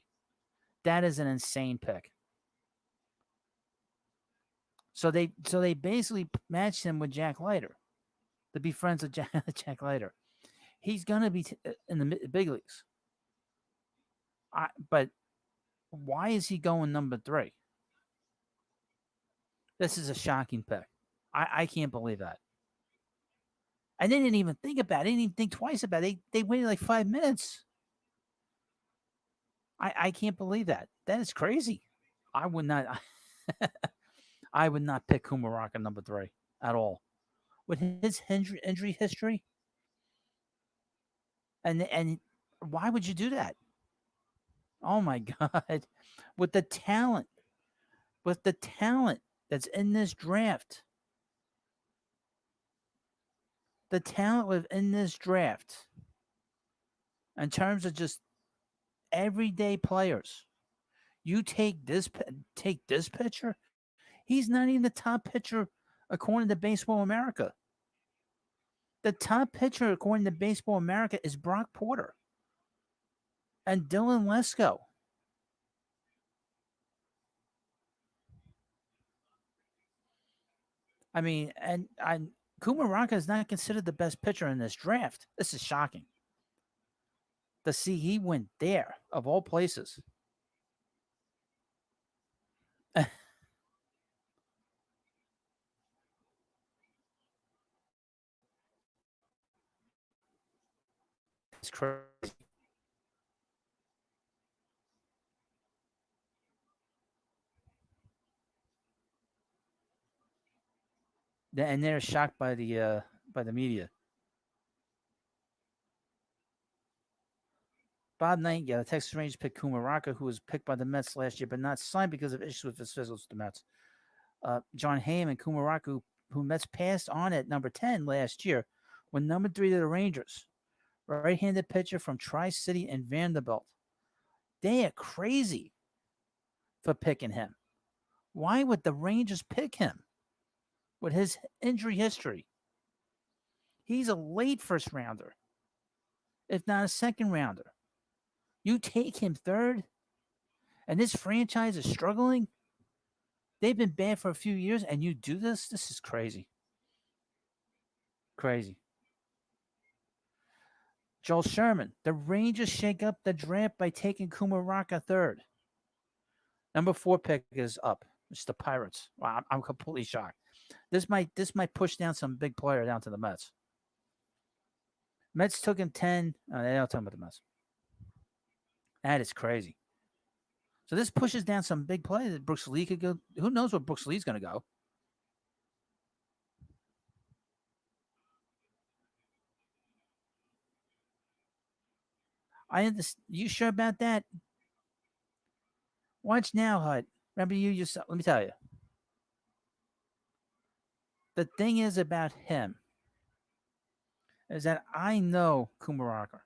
That is an insane pick. So they basically matched him with Jack Leiter to be friends with Jack Leiter. He's gonna be in the big leagues. But why is he going number 3? This is a shocking pick. I can't believe that. And they didn't even think about it. They didn't even think twice about it. They waited like 5 minutes. I can't believe that. That is crazy. I would not. I would not pick Kumar Rocker number 3 at all. With his injury history, and why would you do that? Oh my God! With the talent that's in this draft, in terms of just everyday players, you take this pitcher. He's not even the top pitcher according to Baseball America. The top pitcher according to Baseball America is Brock Porter and Dylan Lesko. I mean, and Kumar Rocker is not considered the best pitcher in this draft. This is shocking. To see he went there, of all places. It's crazy. And they're shocked by the media. Bob Knight, the Texas Rangers picked Kumar Rocker, who was picked by the Mets last year, but not signed because of issues with his physicals with the Mets. John Hamm and Kumar Rocker, who Mets passed on at number 10 last year, went number 3 to the Rangers. Right-handed pitcher from Tri-City and Vanderbilt. They are crazy for picking him. Why would the Rangers pick him with his injury history? He's a late first rounder, if not a second rounder. You take him 3rd, and this franchise is struggling. They've been bad for a few years, and you do this? This is crazy. Crazy. Joel Sherman, the Rangers shake up the draft by taking Kumar Rocker 3rd. Number 4 pick is up. It's the Pirates. Wow, I'm completely shocked. This might push down some big player down to the Mets. Mets took him 10. They don't talk about the Mets. That is crazy. So this pushes down some big play that Brooks Lee could go. Who knows where Brooks Lee's going to go? I understand. You sure about that? Watch now, Hut. Remember you just. Let me tell you. The thing is about him is that I know Kumaraka,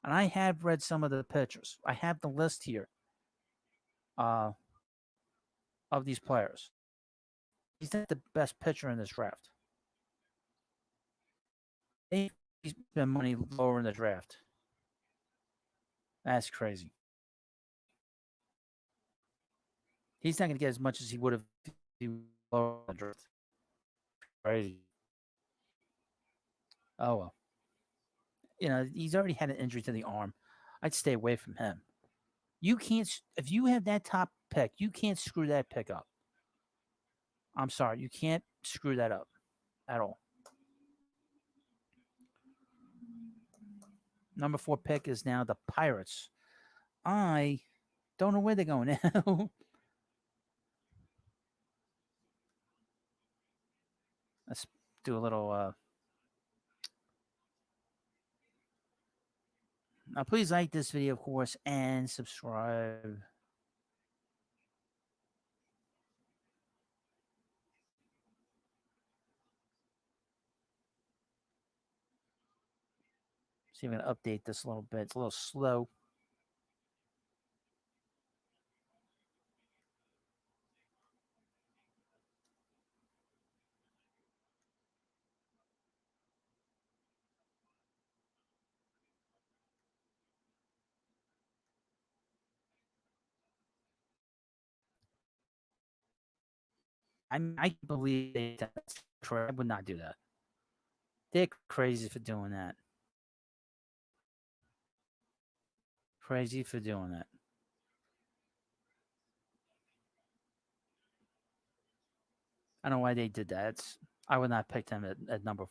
and I have read some of the pictures. I have the list here uh, of these players. He's not the best pitcher in this draft. He's spent money lower in the draft. That's crazy. He's not going to get as much as he would have if he was lower in the draft. Crazy. Oh well. You know, he's already had an injury to the arm. I'd stay away from him. You can't, if you have that top pick, you can't screw that pick up. I'm sorry, you can't screw that up at all. Number 4 pick is now the Pirates. I don't know where they're going now. Let's do a little. Now, please like this video, of course, and subscribe. See if I can update this a little bit. It's a little slow. I believe that's correct. I would not do that. They're crazy for doing that. Crazy for doing that. I don't know why they did that. I would not pick them at number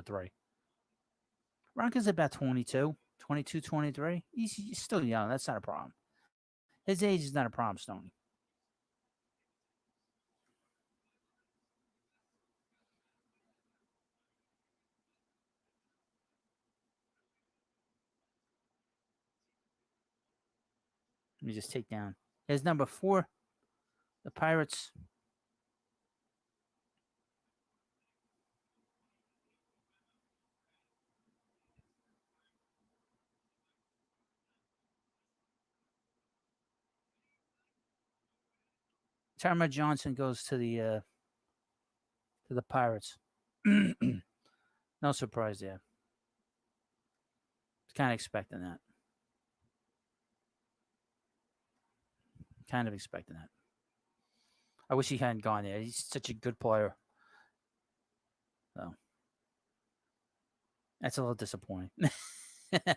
3. Ronka's about 22, 22, 23. He's still young. That's not a problem. His age is not a problem, Stoney. Let me just take down his number 4, the Pirates. Terma Johnson goes to the Pirates. No surprise there. Kind of expecting that. Kind of expecting that. I wish he hadn't gone there. He's such a good player. So that's a little disappointing. Because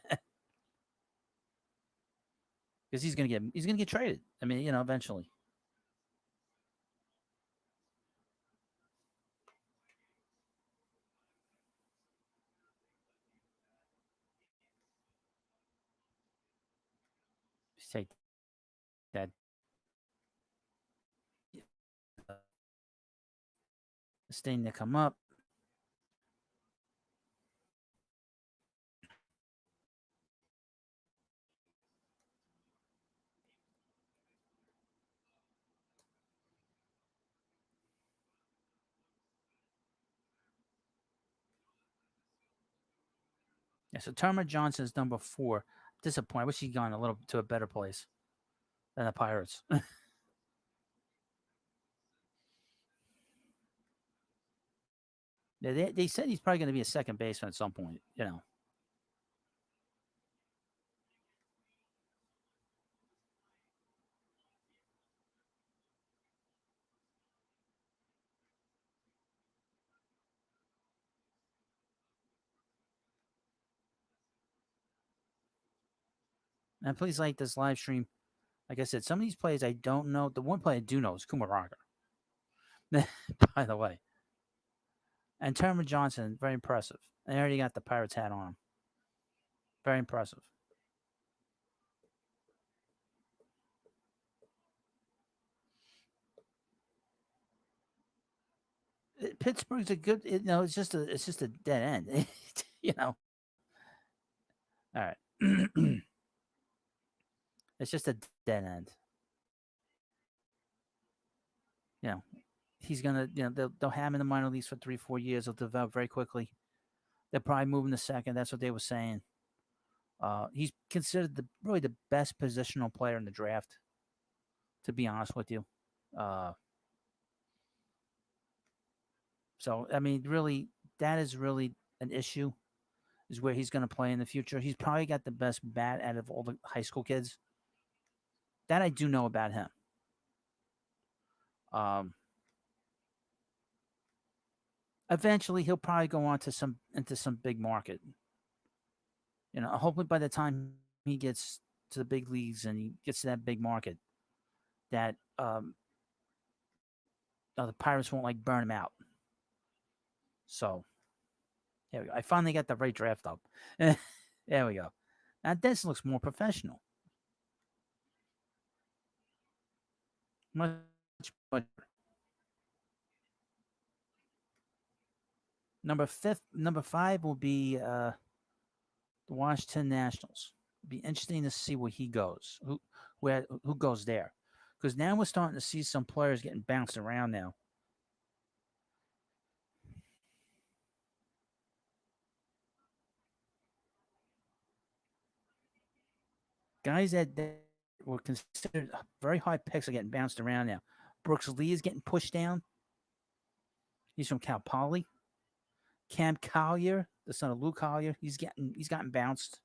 he's gonna get traded. I mean, you know, eventually. Just take that. This thing to come up. Yeah, so Terma Johnson's number 4. Disappointed. I wish he'd gone a little to a better place than the Pirates. Yeah, they said he's probably going to be a second baseman at some point, you know. And please like this live stream. Like I said, some of these players I don't know. The one player I do know is Kumaraka. By the way. And Terma Johnson, very impressive. I already got the Pirates hat on him. Very impressive. Pittsburgh's a good. It's just a dead end. All right. It's just a dead end. You know, he's gonna. They'll have him in the minor leagues for 3-4 years. He'll develop very quickly. They're probably moving to second. That's what they were saying. He's considered really the best positional player in the draft. To be honest with you, uh, so I mean, really, that is really an issue. Is where he's going to play in the future. He's probably got the best bat out of all the high school kids. That I do know about him. Um, Eventually, he'll probably go on to into some big market. Hopefully by the time he gets to the big leagues and he gets to that big market, that the Pirates won't like burn him out. So there we go. I finally got the right draft up. There we go. Now this looks more professional. Much better. Number 5 will be the Washington Nationals. It'll be interesting to see where he goes. Who goes there? Because now we're starting to see some players getting bounced around now. Guys that were considered very high picks are getting bounced around now. Brooks Lee is getting pushed down. He's from Cal Poly. Cam Collier, the son of Luke Collier, he's gotten bounced.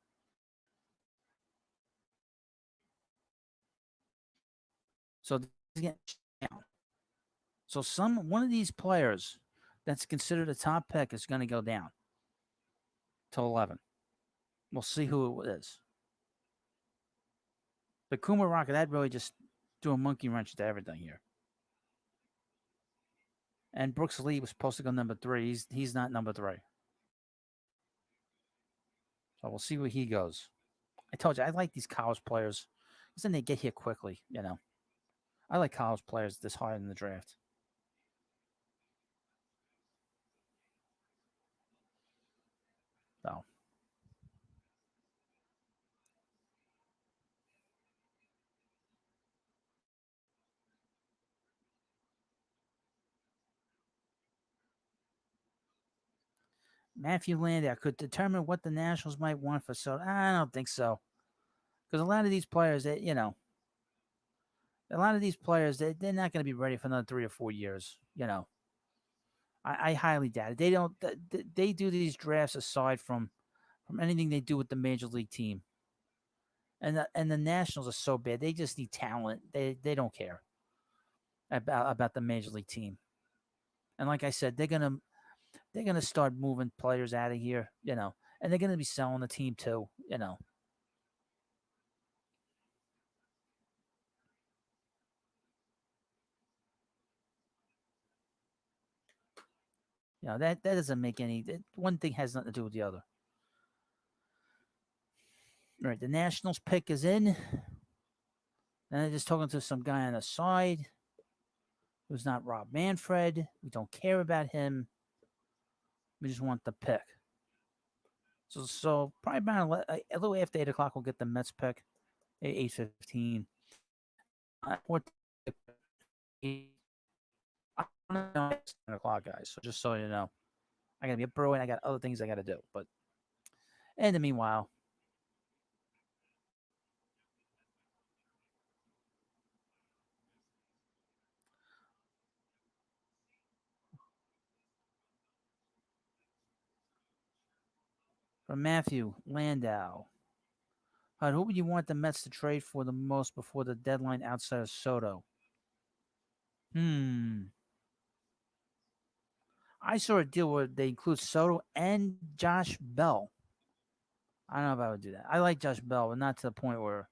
So he's getting down. So one of these players that's considered a top pick is going to go down to 11. We'll see who it is. But Kuma Rocket, that really just threw a monkey wrench to everything here. And Brooks Lee was supposed to go number 3. He's not number 3. So we'll see where he goes. I told you, I like these college players because then they get here quickly, I like college players this high in the draft. So. Matthew Landau could determine what the Nationals might want for SOTO. I don't think so. Because a lot of these players, they're not going to be ready for another 3 or 4 years. I highly doubt it. They don't. They do these drafts aside from anything they do with the major league team. And the Nationals are so bad. They just need talent. They don't care about the major league team. And like I said, they're gonna start moving players out of here. And they're gonna be selling the team too. That doesn't make any. One thing has nothing to do with the other. All right, the Nationals pick is in. And I'm just talking to some guy on the side who's not Rob Manfred. We don't care about him. We just want the pick. So probably about a little after 8 o'clock, we'll get the Mets pick at 8:15. 9 o'clock, guys. So just so you know, I gotta be up early and I got other things I gotta do. But in the meanwhile, from Matthew Landau, who would you want the Mets to trade for the most before the deadline outside of SOTO? I saw a deal where they include SOTO and Josh Bell. I don't know if I would do that. I like Josh Bell, but not to the point where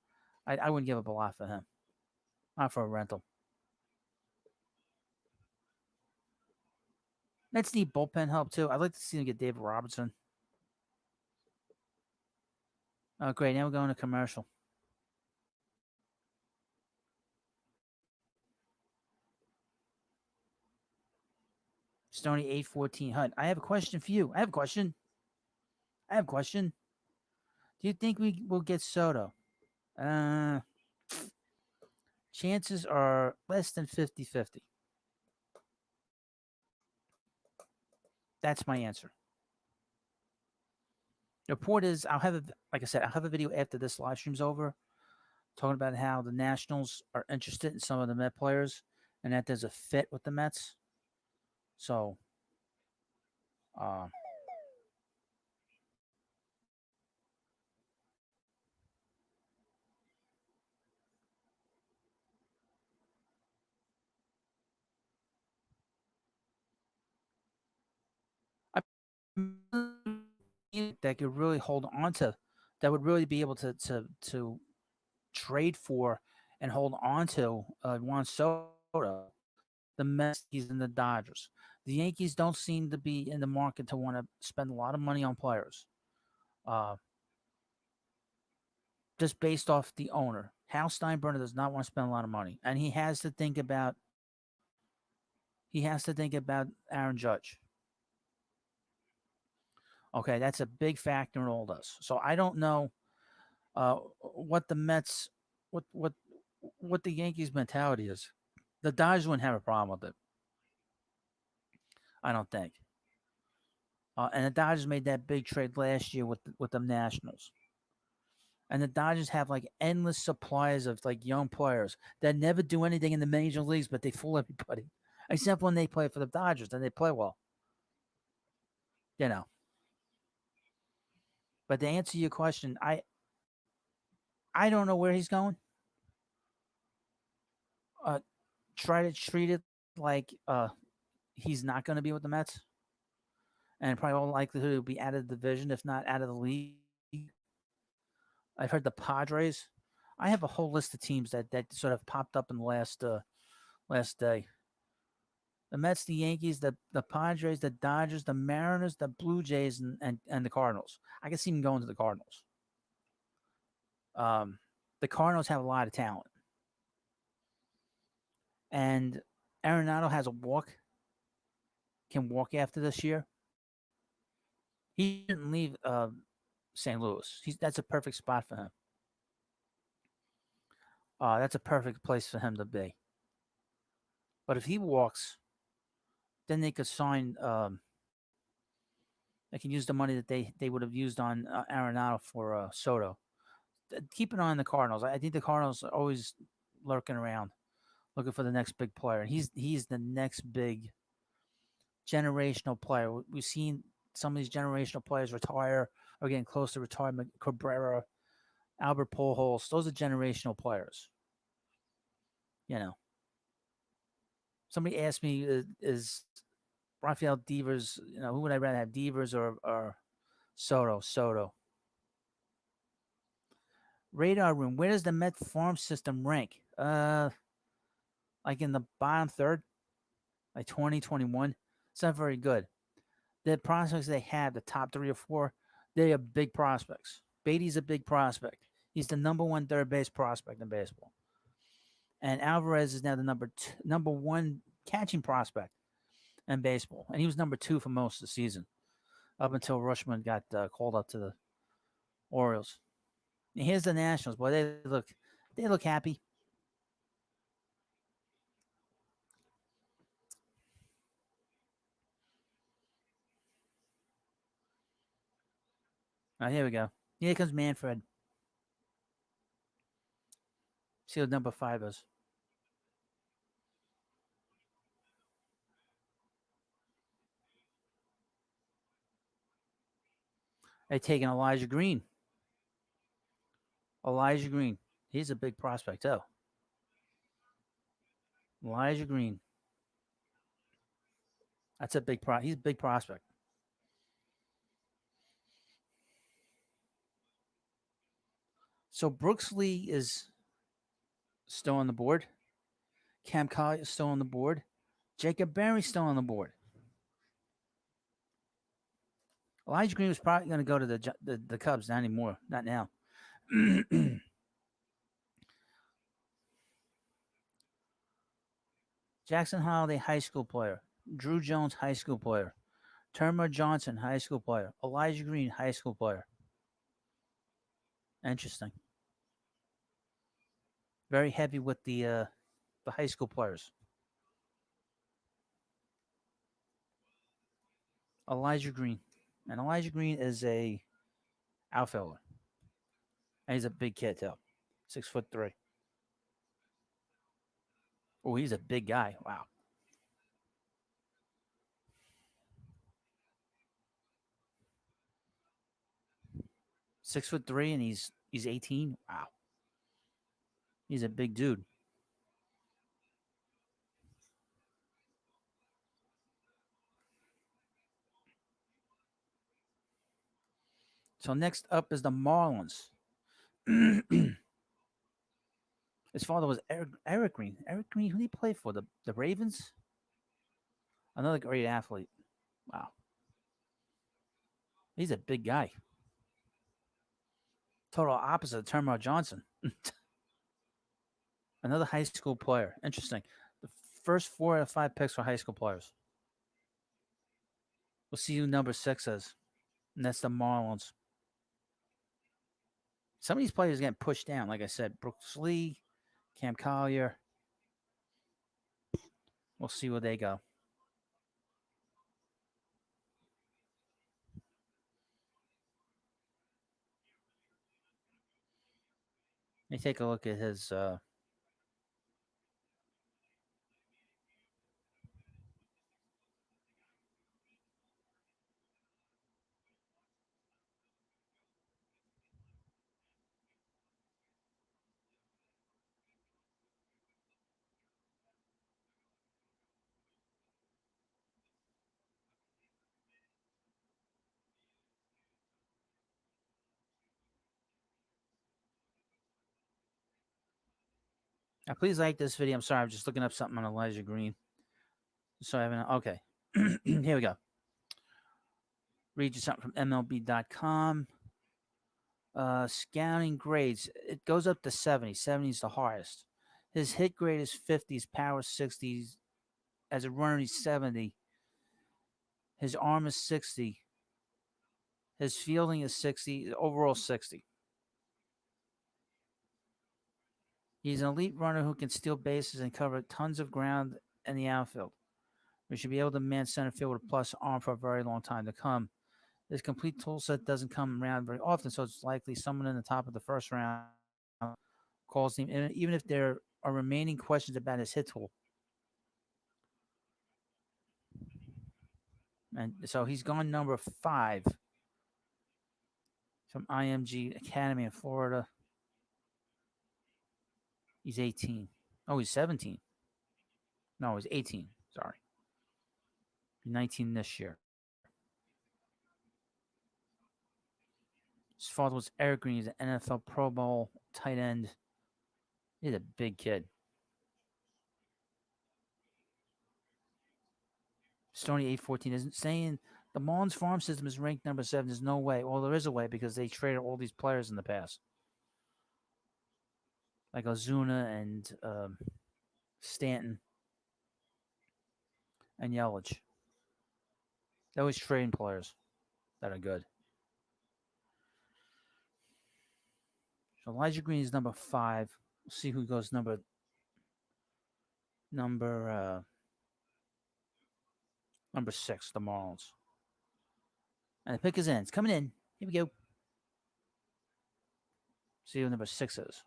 I wouldn't give up a lot for him. Not for a rental. Mets need bullpen help too. I'd like to see them get David Robertson. Oh, great. Now we're going to commercial. Stoney 814 Hunt. I have a question for you. I have a question. Do you think we will get Soto? Uh, Chances are less than 50-50. That's my answer. The report is like I said, I'll have a video after this live stream's over talking about how the Nationals are interested in some of the Met players and that there's a fit with the Mets. So, uh, I that could really hold on to, that would really be able to trade for and hold on to Juan Soto, the Mets and the Dodgers. The Yankees don't seem to be in the market to want to spend a lot of money on players. Uh, just based off the owner. Hal Steinbrenner does not want to spend a lot of money, and he has to think about Aaron Judge. Okay, that's a big factor in all this. So I don't know what the Mets, what the Yankees' mentality is. The Dodgers wouldn't have a problem with it. I don't think. And the Dodgers made that big trade last year with the Nationals. And the Dodgers have like endless supplies of like young players that never do anything in the major leagues, but they fool everybody. Except when they play for the Dodgers, then they play well. You know. But to answer your question, I don't know where he's going. Try to treat it like he's not going to be with the Mets, and probably all likelihood he'll be out of the division, if not out of the league. I've heard the Padres. I have a whole list of teams that sort of popped up in the last day. The Mets, the Yankees, the Padres, the Dodgers, the Mariners, the Blue Jays, and the Cardinals. I can see him going to the Cardinals. The Cardinals have a lot of talent. And Arenado has a walk, can walk after this year. He didn't leave St. Louis. That's a perfect spot for him. That's a perfect place for him to be. But if he walks, then they could sign. They can use the money that they would have used on Arenado for Soto. Keep an eye on the Cardinals. I think the Cardinals are always lurking around, looking for the next big player. He's the next big generational player. We've seen some of these generational players retire or getting close to retirement. Cabrera, Albert Pujols, those are generational players. You know. Somebody asked me, is Rafael Devers, who would I rather have, Devers or Soto? Soto. Radar room. Where does the Met farm system rank? Like in the bottom third, like 2021. It's not very good. The prospects they have, the top 3 or 4, they are big prospects. Beatty's a big prospect. He's the number 1 third base prospect in baseball. And Alvarez is now the number 1 catching prospect in baseball. And he was number 2 for most of the season, up until Rushman got called up to the Orioles. And here's the Nationals. Boy, they look happy. Oh, here we go. Here comes Manfred. See what number 5 is. They're taking Elijah Green. Elijah Green. He's a big prospect, too. Elijah Green. That's a big he's a big prospect. So Brooks Lee is still on the board. Cam Collier is still on the board. Jacob Berry's still on the board. Elijah Green was probably going to go to the Cubs. Not anymore. Not now. Jackson Holiday, high school player. Drew Jones, high school player. Termer Johnson, high school player. Elijah Green, high school player. Interesting. Very heavy with the high school players. Elijah Green, and Elijah Green is a outfielder, and he's a big kid too, 6'3". Oh, he's a big guy. Wow, 6'3", and he's 18. Wow, he's a big dude. So next up is the Marlins. His father was Eric Green. Eric Green, who did he play for? The Ravens? Another great athlete. Wow. He's a big guy. Total opposite of Termarr Johnson. Another high school player. Interesting. The first 4 out of 5 picks were high school players. We'll see who number 6 is. And that's the Marlins. Some of these players are getting pushed down. Like I said, Brooks Lee, Cam Collier. We'll see where they go. Let me take a look at his. Now, please like this video. I'm sorry, I'm just looking up something on Elijah Green. So I haven't. Okay, here we go. Read you something from MLB.com. Scouting grades. It goes up to 70. 70 is the highest. His hit grade is 50. His power is 60. As a runner, he's 70. His arm is 60. His fielding is 60. Overall, 60. He's an elite runner who can steal bases and cover tons of ground in the outfield. We should be able to man center field with a plus arm for a very long time to come. This complete tool set doesn't come around very often, so it's likely someone in the top of the first round calls him, even if there are remaining questions about his hit tool. And so he's gone number 5 from IMG Academy in Florida. He's 18. Oh, he's 17. No, he's 18. Sorry. 19 this year. His father was Eric Green. He's an NFL Pro Bowl tight end. He's a big kid. Stony 814 isn't saying the Marlins farm system is ranked number 7. There's no way. Well, there is a way because they traded all these players in the past, like Ozuna and Stanton and Yelich. They always trading players that are good. So Elijah Green is number 5. We'll see who goes number 6, the Marlins. And the pick is in. It's coming in. Here we go. See who number 6 is.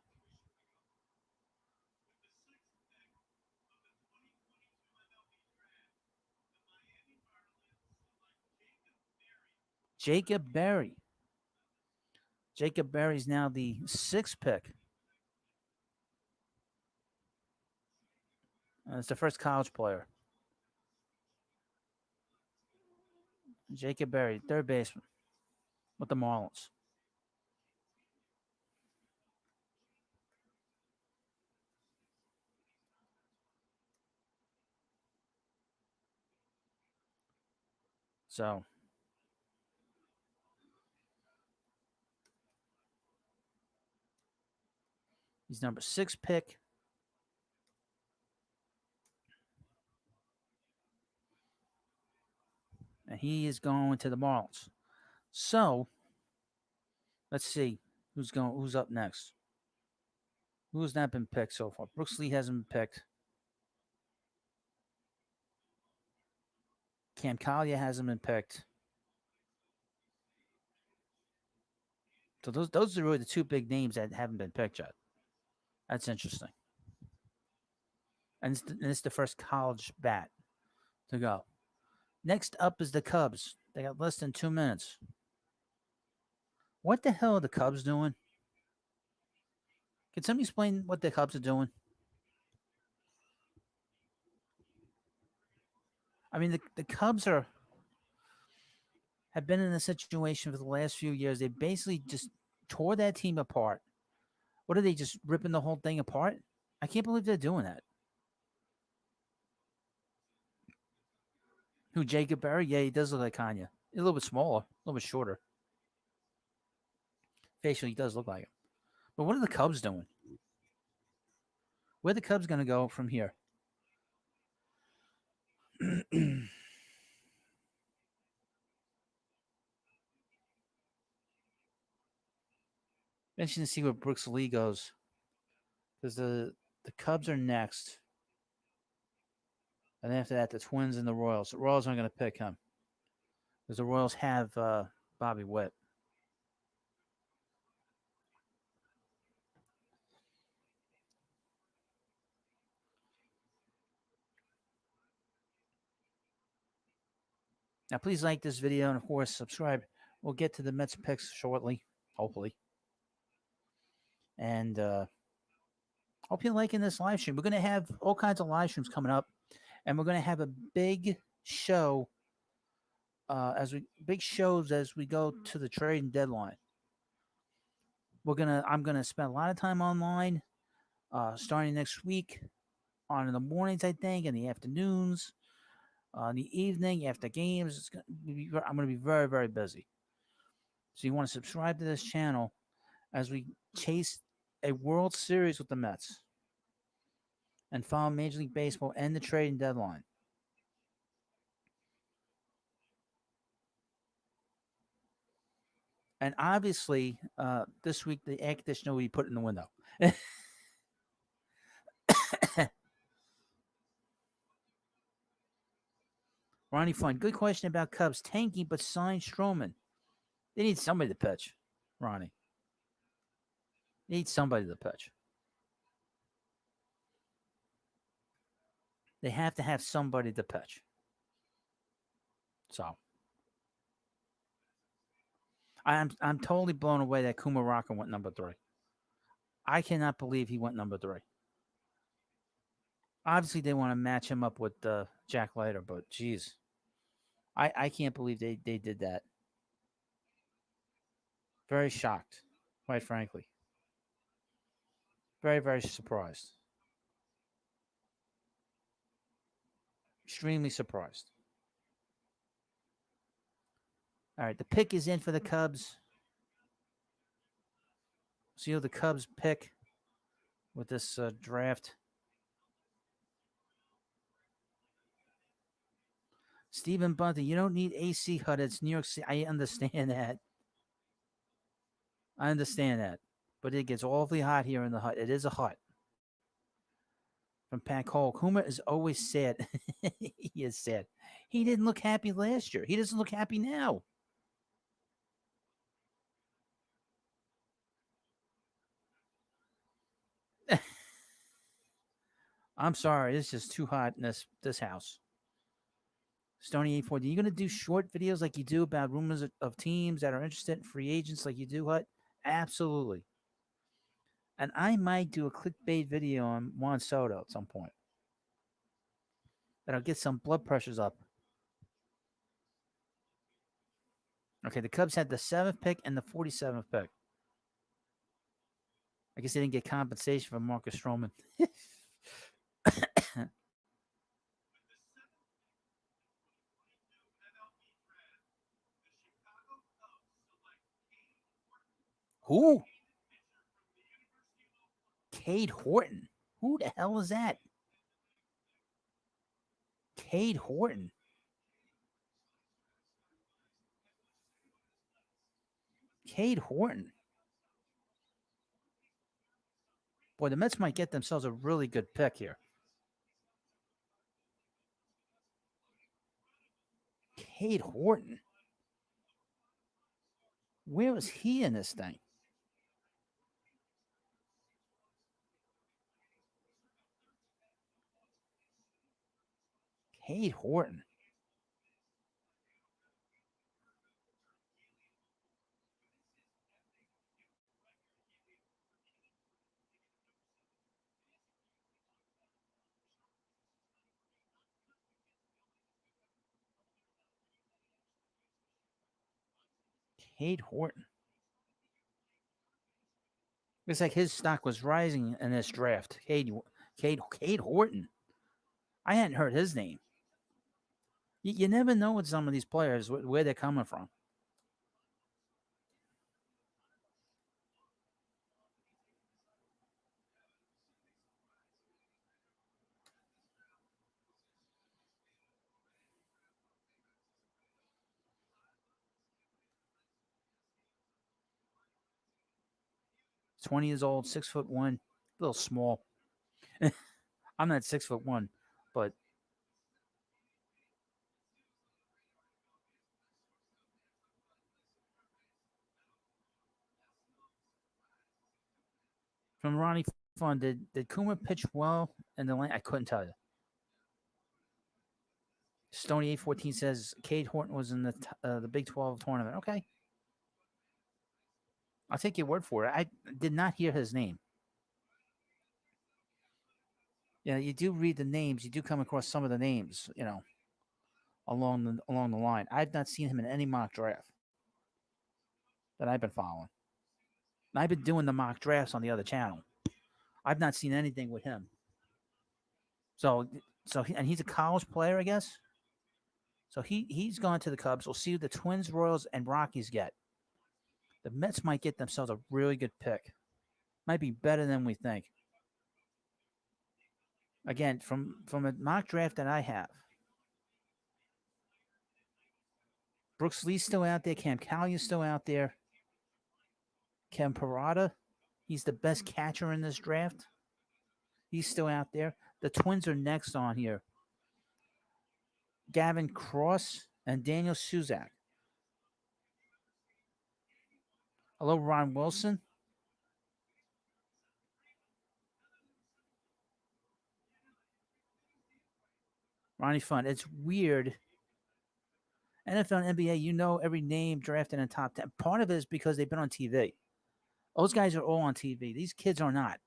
Jacob Berry. Jacob Berry is now the 6th pick. It's the first college player. Jacob Berry, 3rd baseman with the Marlins. So he's number 6 pick. and he is going to the Marlins. So let's see who's up next. Who has not been picked so far? Brooks Lee hasn't been picked. Cam Collier hasn't been picked. So those are really the two big names that haven't been picked yet. That's interesting. And it's the first college bat to go. Next up is the Cubs. They got less than 2 minutes. What the hell are the Cubs doing? Can somebody explain what the Cubs are doing? I mean, the Cubs have been in a situation for the last few years. They basically just tore that team apart. What are they, just ripping the whole thing apart? I can't believe they're doing that. Who, Jacob Berry? Yeah, he does look like Kanye. He's a little bit smaller, a little bit shorter. Facially, he does look like him. But what are the Cubs doing? Where are the Cubs going to go from here? Interesting to see where Brooks Lee goes. Because the Cubs are next. And after that, the Twins and the Royals. The Royals aren't going to pick him. Because the Royals have Bobby Witt. Now, please like this video and, of course, subscribe. We'll get to the Mets picks shortly, hopefully. And hope you're liking this live stream. We're going to have all kinds of live streams coming up. And we're going to have a big show as we go to the trading deadline. I'm gonna spend a lot of time online starting next week in the mornings, I think, in the afternoons, in the evening after games. I'm gonna be very, very busy. So you want to subscribe to this channel as we chase a World Series with the Mets and follow Major League Baseball and the trading deadline. And obviously, this week, the air conditioner will be put in the window. Ronnie Fun, good question about Cubs tanking, but sign Stroman. They need somebody to pitch, Ronnie. They need somebody to pitch. They have to have somebody to pitch. So I'm totally blown away that Kumaraka went number 3. I cannot believe he went number 3. Obviously, they want to match him up with Jack Leiter, but geez, I can't believe they did that. Very shocked, quite frankly. Very, very surprised. Extremely surprised. All right, the pick is in for the Cubs. See who the Cubs pick with this draft. Stephen Bunting, you don't need AC HUD. It's New York City. I understand that. But it gets awfully hot here in the hut. It is a hut. From Pat Cole, Kuma is always sad. He is sad. He didn't look happy last year. He doesn't look happy now. I'm sorry. It's just too hot in this house. Stony 840, are you going to do short videos like you do about rumors of teams that are interested in free agents like you do, Hut? Absolutely. And I might do a clickbait video on Juan Soto at some point. That'll get some blood pressures up. Okay, the Cubs had the 7th pick and the 47th pick. I guess they didn't get compensation from Marcus Stroman. Who? Cade Horton. Who the hell is that? Cade Horton. Cade Horton. Boy, the Mets might get themselves a really good pick here. Cade Horton. Where was he in this thing? Cade Horton. Cade Horton. It's like his stock was rising in this draft. Cade Horton. I hadn't heard his name. You never know with some of these players where they're coming from. He's 20 years old, 6'1", a little small. I'm not 6'1", but from Ronnie Fun, did Kuma pitch well in the lane? I couldn't tell you. Stony 814 says Cade Horton was in the Big 12 tournament. Okay. I'll take your word for it. I did not hear his name. Yeah, you do read the names. You do come across some of the names, along the line. I've not seen him in any mock draft that I've been following. And I've been doing the mock drafts on the other channel. I've not seen anything with him. And he's a college player, I guess. So he's gone to the Cubs. We'll see who the Twins, Royals, and Rockies get. The Mets might get themselves a really good pick. Might be better than we think. Again, from a mock draft that I have, Brooks Lee's still out there. Cam Collier's still out there. Kevin PARADA, he's the best catcher in this draft. He's still out there. The Twins are next on here. Gavin Cross and Daniel Suzak. Hello, Ron Wilson. Ronnie Fun. It's weird. NFL and NBA, you know every name drafted in the top 10. Part of it is because they've been on TV. Those guys are all on TV. These kids are not.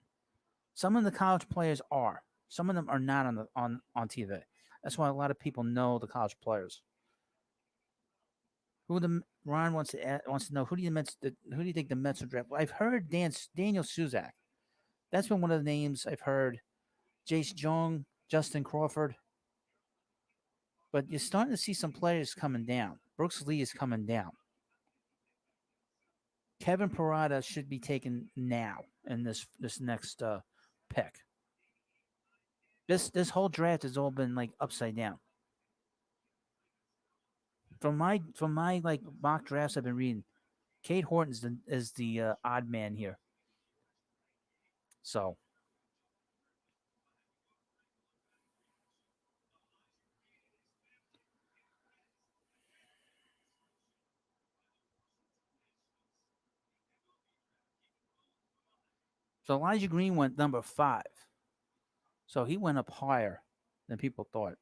Some of the college players are. Some of them are not on TV. That's why a lot of people know the college players. Ron wants to know who do you think the Mets will draft? Well, I've heard Daniel Suzak. That's been one of the names I've heard. Jace Jung, Justin Crawford. But you're starting to see some players coming down. Brooks Lee is coming down. Kevin PARADA should be taken now in this next pick. This whole draft has all been like upside down. From my like mock drafts I've been reading, Cade Horton is the odd man here. So Elijah Green went number 5. So he went up higher than people thought.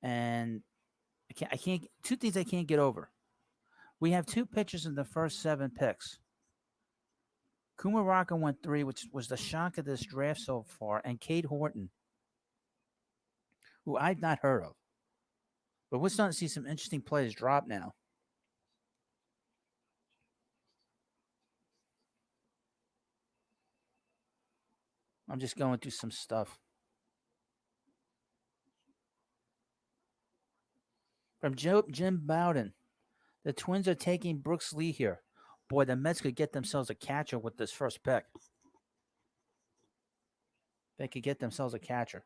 And I can't two things I can't get over. We have 2 pitchers in the first 7 picks. Kumaraka went 3, which was the shock of this draft so far, and Cade Horton, who I've not heard of. But we're starting to see some interesting players drop now. I'm just going through some stuff. From Jim Bowden, the Twins are taking Brooks Lee here. Boy, the Mets could get themselves a catcher with this first pick. They could get themselves a catcher.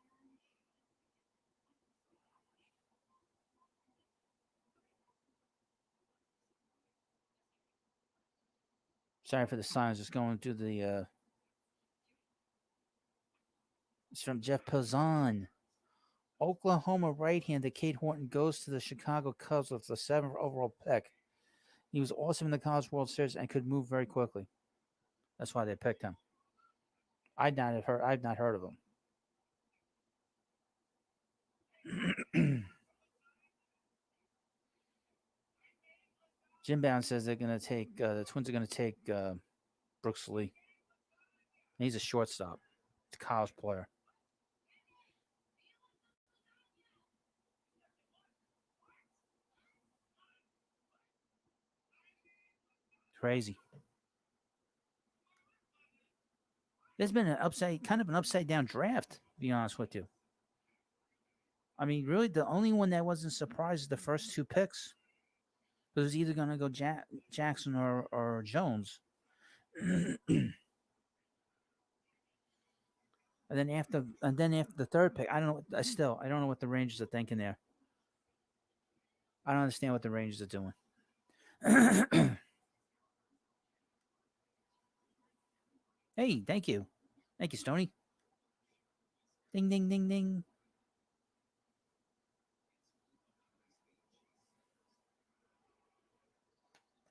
Sorry for the signs. Just going through the. It's from Jeff Pozzon. Oklahoma right-hander Kate Horton goes to the Chicago Cubs with the 7th overall pick. He was awesome in the College World Series and could move very quickly. That's why they picked him. I've not heard of him. Jim Bound says they're going to take the Twins are going to take Brooks Lee. He's a shortstop. He's a college player. Crazy. There's been an upside down draft, to be honest with you. I mean, really, the only one that wasn't surprised is the first 2 picks. It was either going to go Jackson or Jones. And then after the 3rd pick, I don't know what the Rangers are thinking there. I don't understand what the Rangers are doing. Hey, thank you, Stoney. Ding, ding, ding, ding.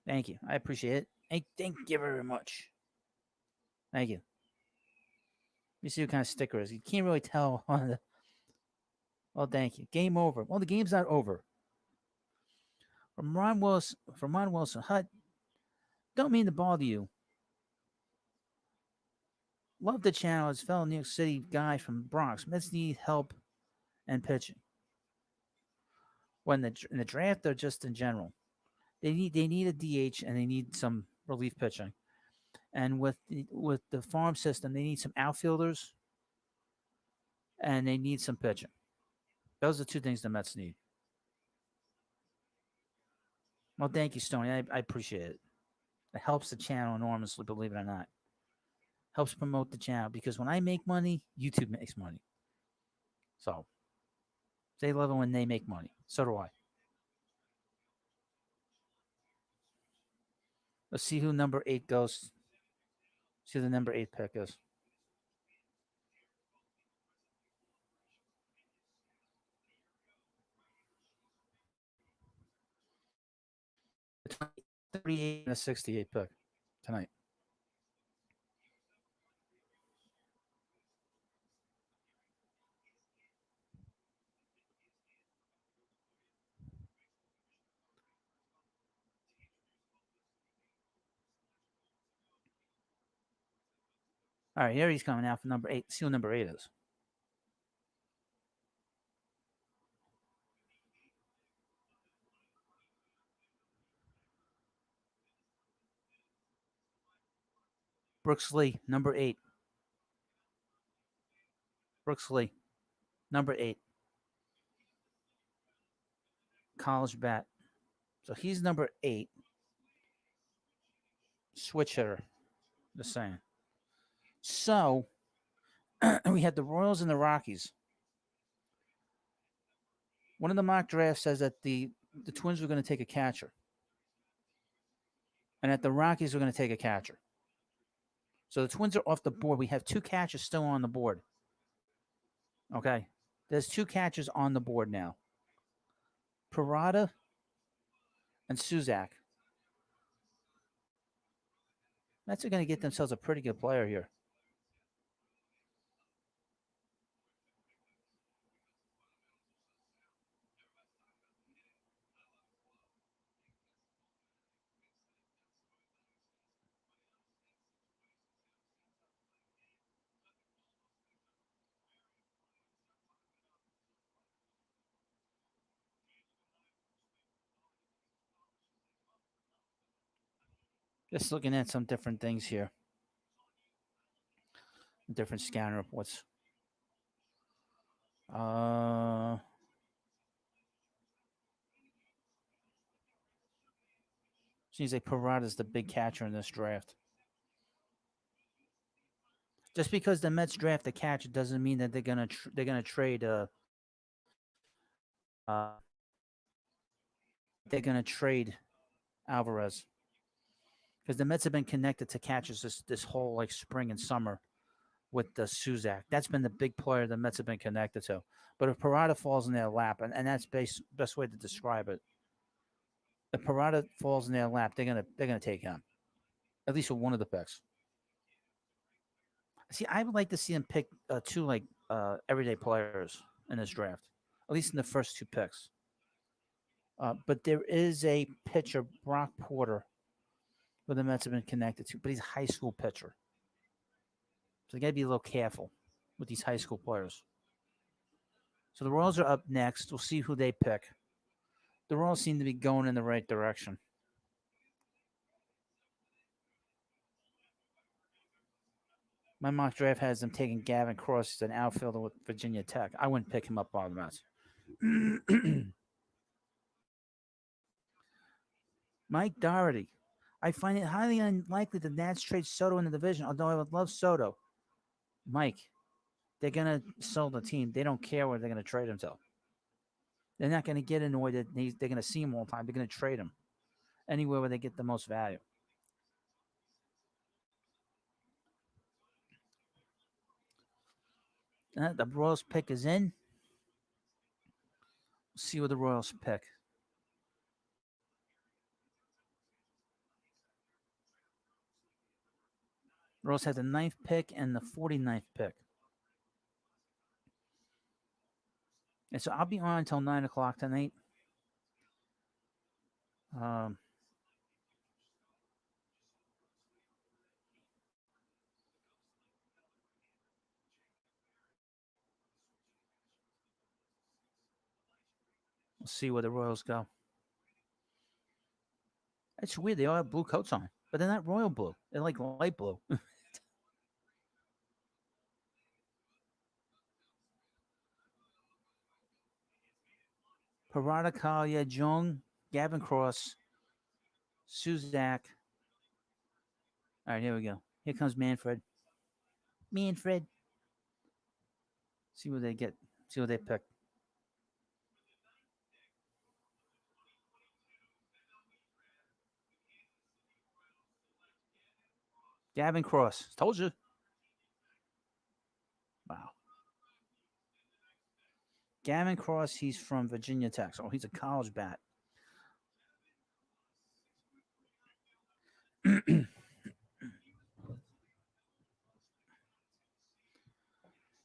Thank you. I appreciate it. Thank you very much. Thank you. Let me see what kind of sticker it is. You can't really tell on the. Well, thank you. Game over. Well, the game's not over. From Ron Wilson. Hut. Don't mean to bother you. Love the channel. As fellow New York City guy from Bronx. Mets need help and pitching. When in the draft or just in general, they need a DH and they need some relief pitching. And with the farm system, they need some outfielders and they need some pitching. Those are 2 things the Mets need. Well, thank you, Stoney. I appreciate it. It helps the channel enormously, believe it or not. Helps promote the channel because when I make money, YouTube makes money. So they love it when they make money. So do I. Let's see who number 8 goes. See who the number 8 pick is. The 38 and a 68 pick tonight. All right, here he's coming out for number 8. See who number 8 is. Brooks Lee, number 8. Brooks Lee, number 8. College bat. So he's number 8. Switch hitter. Just saying. So we had the Royals and the Rockies. One of the mock drafts says that the Twins were going to take a catcher. And that the Rockies were going to take a catcher. So the Twins are off the board. We have 2 catchers still on the board. Okay. There's 2 catchers on the board now. PARADA and Suzak. Mets are going to get themselves a pretty good player here. Just looking at some different things here. Different scanner reports. Seems like Parada's the big catcher in this draft. Just because the Mets draft a catcher doesn't mean that they're gonna trade they're gonna trade Alvarez. because the Mets have been connected to catchers this whole like spring and summer with the Suzak. That's been the big player the Mets have been connected to. But if Parada falls in their lap, and that's best way to describe it, if Parada falls in their lap, they're gonna take him, at least with one of the picks. See, I would like to see them pick two like everyday players in this draft, at least in the first two picks. But there is a pitcher, Brock Porter, who the Mets have been connected to, but he's a high school pitcher. So they got to be a little careful with these high school players. So the Royals are up next. We'll see who they pick. The Royals seem to be going in the right direction. My mock draft has them taking Gavin Cross as an outfielder with Virginia Tech. I wouldn't pick him up on the Mets. Mike Doherty. I find it highly unlikely the Nats trade Soto in the division, although I would love Soto. Mike, they're going to sell the team. They don't care where they're going to trade him to. They're not going to get annoyed that they're going to see him all the time. They're going to trade him anywhere where they get the most value. The Royals pick is in. We'll see what the Royals pick. Royals have the 9th pick and the 49th pick. And so I'll be on until 9 o'clock tonight. We'll see where the Royals go. It's weird. They all have blue coats on, but they're not royal blue. They're like light blue. Parada, Collier, Jung, Gavin Cross, Suzak. All right, here we go. Here comes Manfred. Manfred. See what they get. See what they pick. Gavin Cross. Told you. Wow. Gavin Cross, he's from Virginia Tech. So he's a college bat.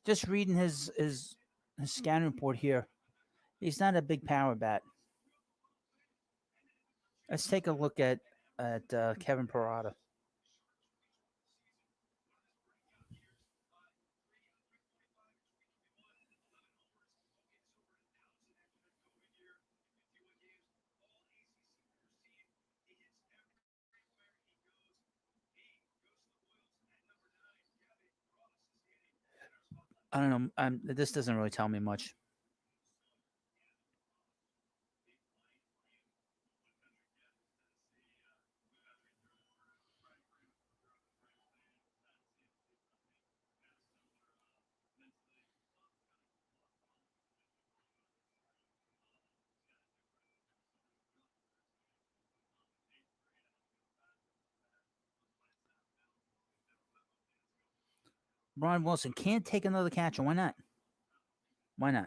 Just reading his scan report here. He's not a big power bat. Let's take a look at Kevin Parada. I don't know. This doesn't really tell me much. Ron Wilson can't take another catcher. Why not? Why not?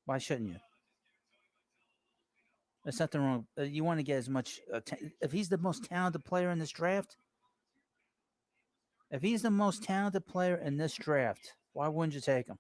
Why shouldn't you? There's nothing wrong. You want to get as much. If he's the most talented player in this draft, why wouldn't you take him?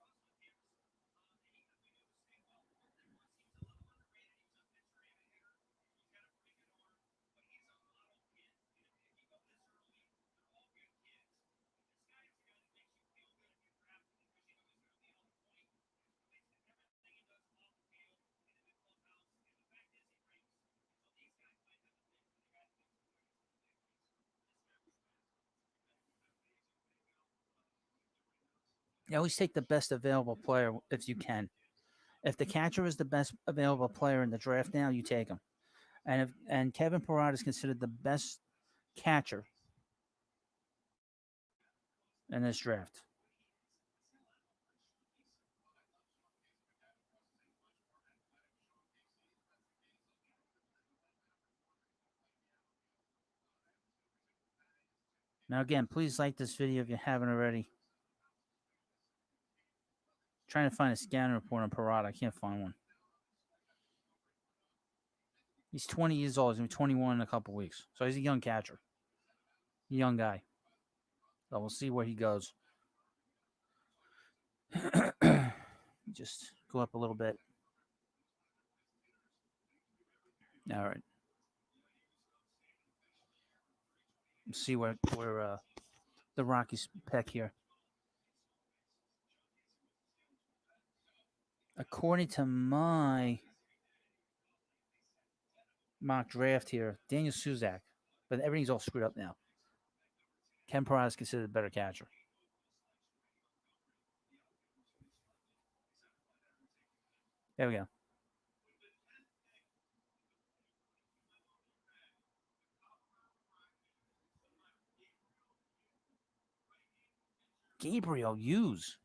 You always take the best available player if you can. If the catcher is the best available player in the draft now, you take him. And Kevin Parada is considered the best catcher in this draft. Now, again, please like this video if you haven't already. Trying to find a scouting report on PARADA. I can't find one. He's 20 years old. He's going to be 21 in a couple weeks. So he's a young catcher. Young guy. So we'll see where he goes. Just go up a little bit. All right. Let's see where the Rockies pick here. According to my mock draft here, Daniel Suzak, but everything's all screwed up now. Ken Parada is considered a better catcher. There we go. Gabriel Hughes.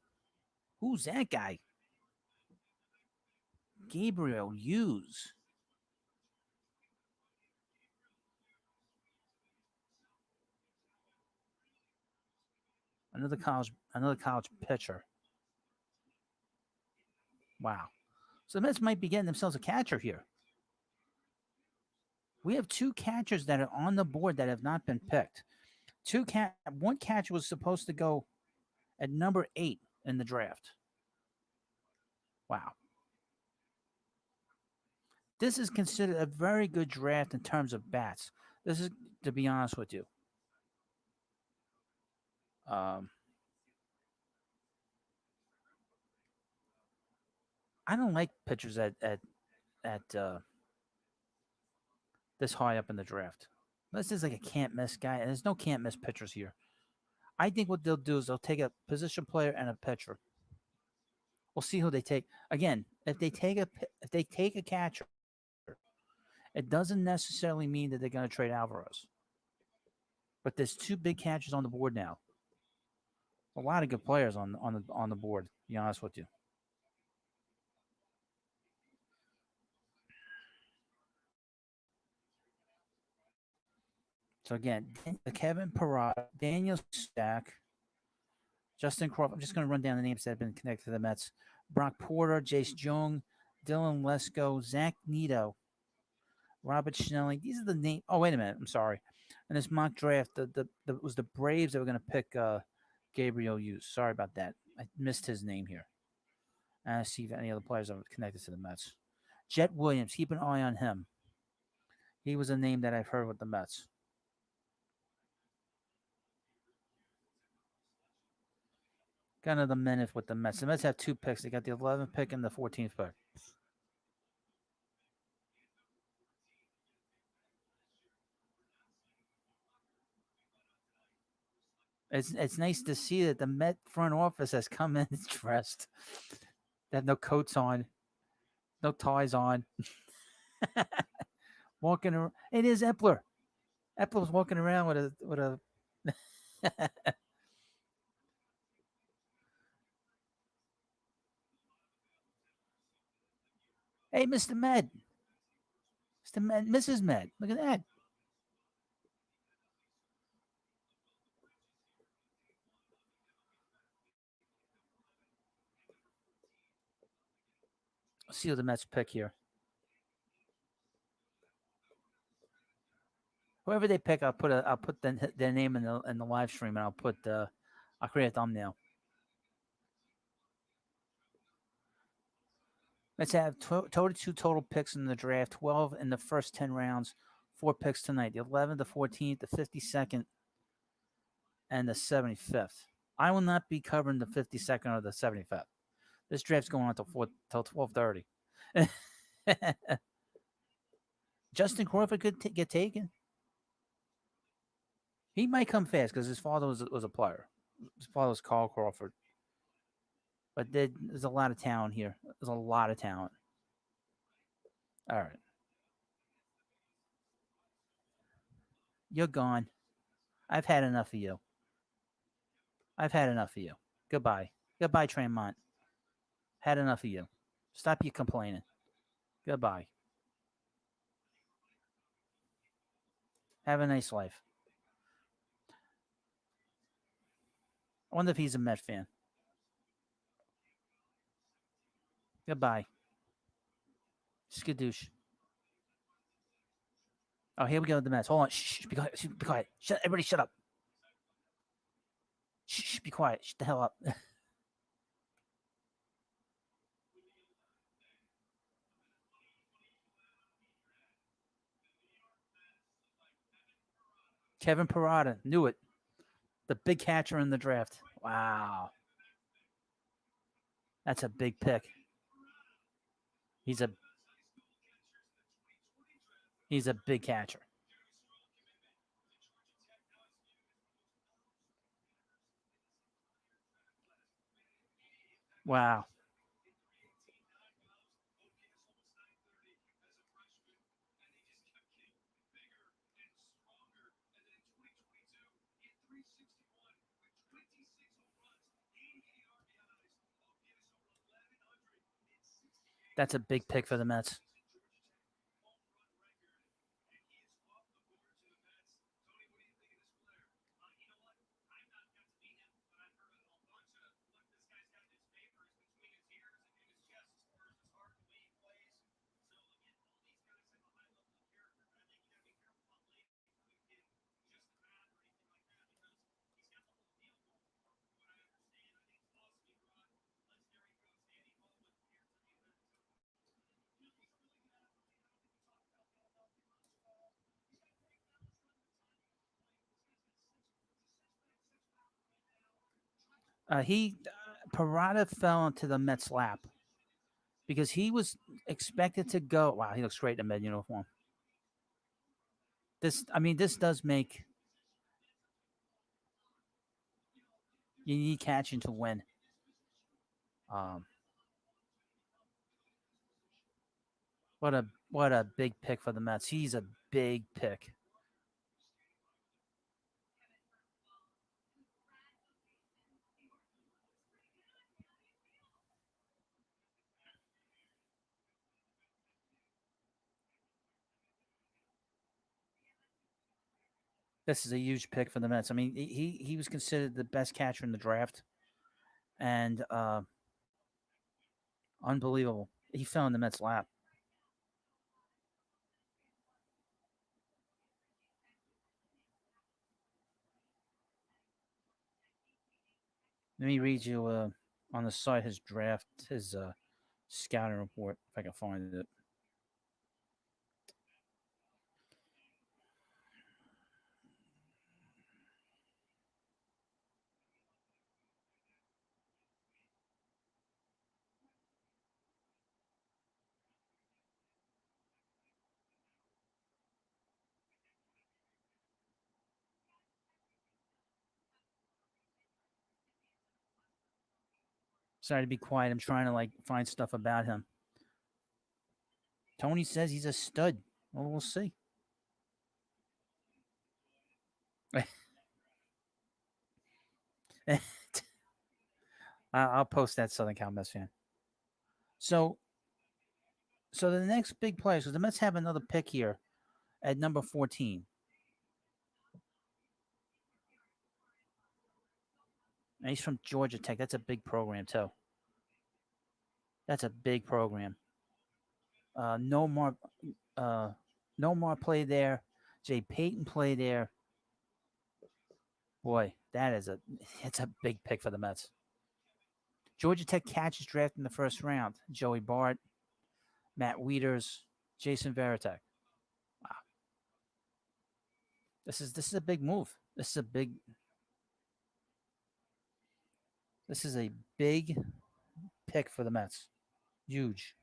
Who's that guy? Gabriel Hughes. Another college pitcher. Wow. So the Mets might be getting themselves a catcher here. We have two catchers that are on the board that have not been picked. One catcher was supposed to go at number 8 in the draft. Wow. This is considered a very good draft in terms of bats. This is, to be honest with you. I don't like pitchers at this high up in the draft. This is like a can't miss guy, and there's no can't miss pitchers here. I think what they'll do is they'll take a position player and a pitcher. We'll see who they take. Again, if they take a catcher, it doesn't necessarily mean that they're going to trade Alvarez. But there's two big catchers on the board now. A lot of good players on the board, to be honest with you. So again, Kevin Parada, Daniel Stack, Justin Crawford. I'm just going to run down the names that have been connected to the Mets. Brock Porter, Jace Jung, Dylan Lesko, Zach Neto, Robert Schnelling. These are the names. Oh, wait a minute. I'm sorry. In this mock draft, it was the Braves that were going to pick Gabriel Hughes. Sorry about that. I missed his name here. And I see if any other players are connected to the Mets. Jett Williams. Keep an eye on him. He was a name that I've heard with the Mets. Kind of the minute with the Mets. The Mets have 2 picks. They got the 11th pick and the 14th pick. It's nice to see that the Met front office has come in dressed. They have no coats on, no ties on. Walking around. It is Epler. Epler's walking around with a Hey, Mr. Med. Mr. Med, Mrs. Med. Look at that. Let's see what the Mets pick here. Whoever they pick, I'll put their name in the live stream, and I'll create a thumbnail. Let's have 22 total picks in the draft, 12 in the first 10 rounds, 4 picks tonight, the 11th, the 14th, the 52nd, and the 75th. I will not be covering the 52nd or the 75th. This draft's going on till 12:30. Justin Crawford could get taken. He might come fast because his father was a player. His father was Carl Crawford. But there's a lot of talent here. There's a lot of talent. All right. You're gone. I've had enough of you. I've had enough of you. Goodbye. Goodbye, Tremont. Had enough of you. Stop you complaining. Goodbye. Have a nice life. wonder if he's a Met fan. Goodbye. Skadoosh. Oh, here we go. The Mets. Hold on. Shh. Be quiet. Be quiet. Everybody shut up. Shh. Be quiet. Shut the hell up. Kevin Parada. Knew it. The big catcher in the draft. Wow. That's a big pick. He's a big catcher. Wow. That's a big pick for the Mets. Parada fell into the Mets' lap because he was expected to go. Wow, he looks great in a Met uniform. This does make you need catching to win. What a big pick for the Mets. He's a big pick. This is a huge pick for the Mets. I mean, he was considered the best catcher in the draft, and unbelievable. He fell in the Mets' lap. Let me read you on the site his scouting report if I can find it. Sorry to be quiet. I'm trying to find stuff about him. Tony says he's a stud. Well, we'll see. I'll post that Southern Cal Mets fan. So the next big player, so the Mets have another pick here at number 14. And he's from Georgia Tech. That's a big program, too. That's a big program. No more played there. Jay Payton played there. Boy, it's a big pick for the Mets. Georgia Tech catches drafted in the first round. Joey Bart, Matt Wieters, Jason Varitek. Wow. This is a big move. This is a big pick for the Mets. Huge.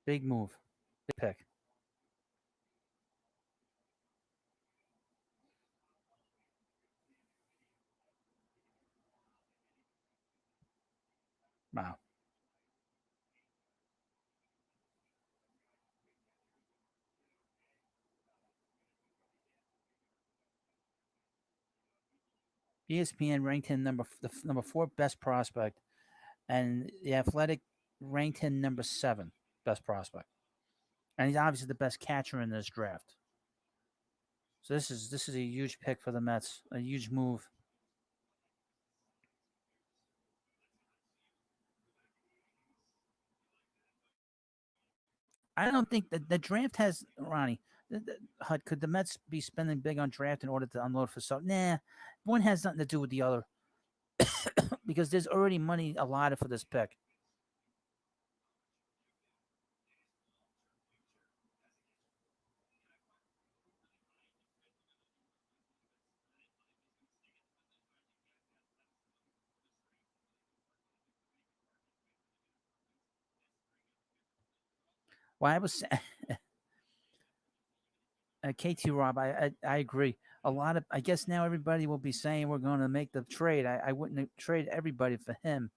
Big move. Big pick. Wow. ESPN ranked him number 4 best prospect, and The Athletic ranked him number 7 best prospect. and he's obviously the best catcher in this draft. So this is a huge pick for the Mets, a huge move. I don't think that the draft has Ronnie. Hud, could the Mets be spending big on draft in order to unload for so? Nah, one has nothing to do with the other because there's already money allotted for this pick. Well, I was KT Rob. I agree. A lot of I guess now everybody will be saying we're going to make the trade. I wouldn't trade everybody for him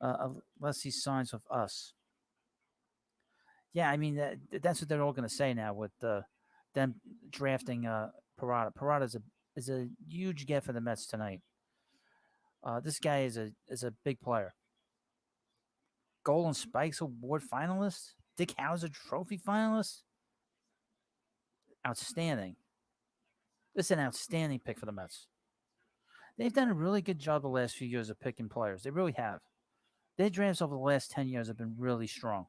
unless he signs with us. Yeah, I mean that's what they're all going to say now with them drafting Parada. Parada is a huge get for the Mets tonight. This guy is a big player. Golden Spikes Award finalist, Dick Hauser Trophy finalist. Outstanding. This is an outstanding pick for the Mets. They've done a really good job the last few years of picking players. They really have. Their drafts over the last 10 years have been really strong.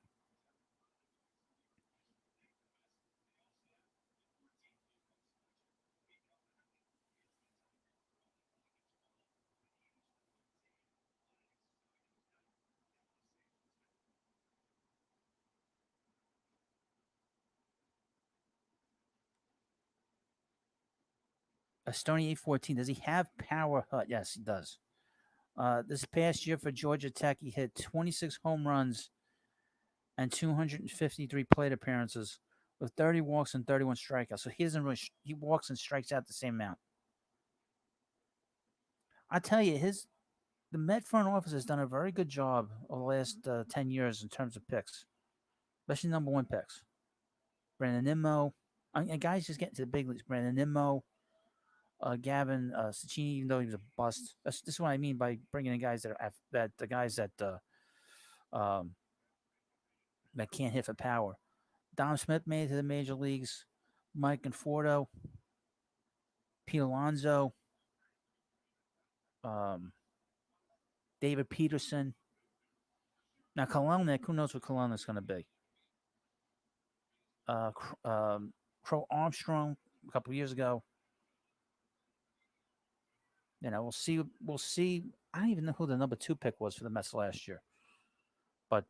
A Stony 814. Does he have power? Yes, he does. This past year for Georgia Tech, he hit 26 home runs and 253 plate appearances with 30 walks and 31 strikeouts. So he doesn't really he walks and strikes out the same amount. I tell you, the Met front office has done a very good job over the last 10 years in terms of picks, especially number one picks. Brandon Nimmo, and guys just getting to the big leagues. Brandon Nimmo, Gavin Cecchini, even though he was a bust. This is what I mean by bringing in guys um, that can't hit for power. Dom Smith made it to the major leagues. Mike Conforto, Pete Alonso, um, David Peterson. Now, Kalanick, who knows what Kalanick's going to be? Crow Armstrong a couple of years ago. We'll see. We'll see. I don't even know who the number 2 pick was for the Mets last year. But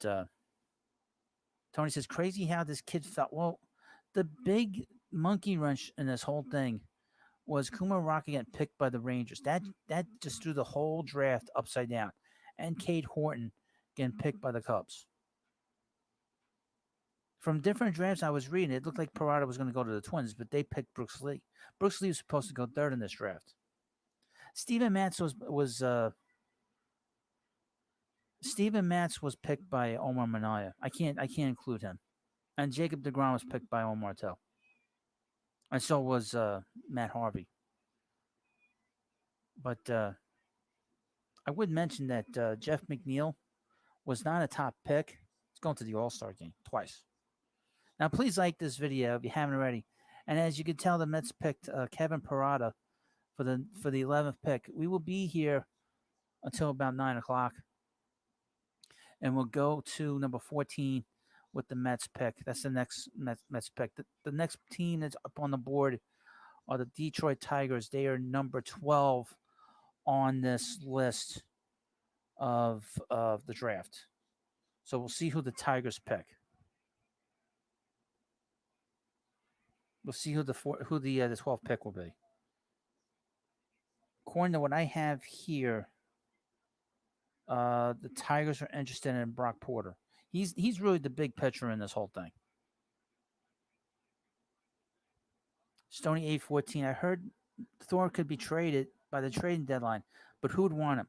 Tony says, crazy how this kid felt. Well, the big monkey wrench in this whole thing was Kumar Rocker getting picked by the Rangers. That just threw the whole draft upside down. And Cade Horton getting picked by the Cubs. From different drafts I was reading, it looked like Parada was going to go to the Twins, but they picked Brooks Lee. Brooks Lee was supposed to go third in this draft. Steven Matz was picked by Omar Minaya. I can't include him. And Jacob deGrom was picked by Omar Martel. And so was Matt Harvey. But I would mention that Jeff McNeil was not a top pick. He's going to the All-Star game twice. Now, please like this video if you haven't already. And as you can tell, the Mets picked Kevin Parada for the 11th pick. We will be here until about 9 o'clock. And we'll go to number 14 with the Mets pick. That's the next Mets pick. The next team that's up on the board are the Detroit Tigers. They are number 12 on this list of the draft. So we'll see who the Tigers pick. We'll see who the 12th pick will be. According to what I have here, the Tigers are interested in Brock Porter. He's really the big pitcher in this whole thing. Stony 814. I heard Thor could be traded by the trading deadline, but who'd want him?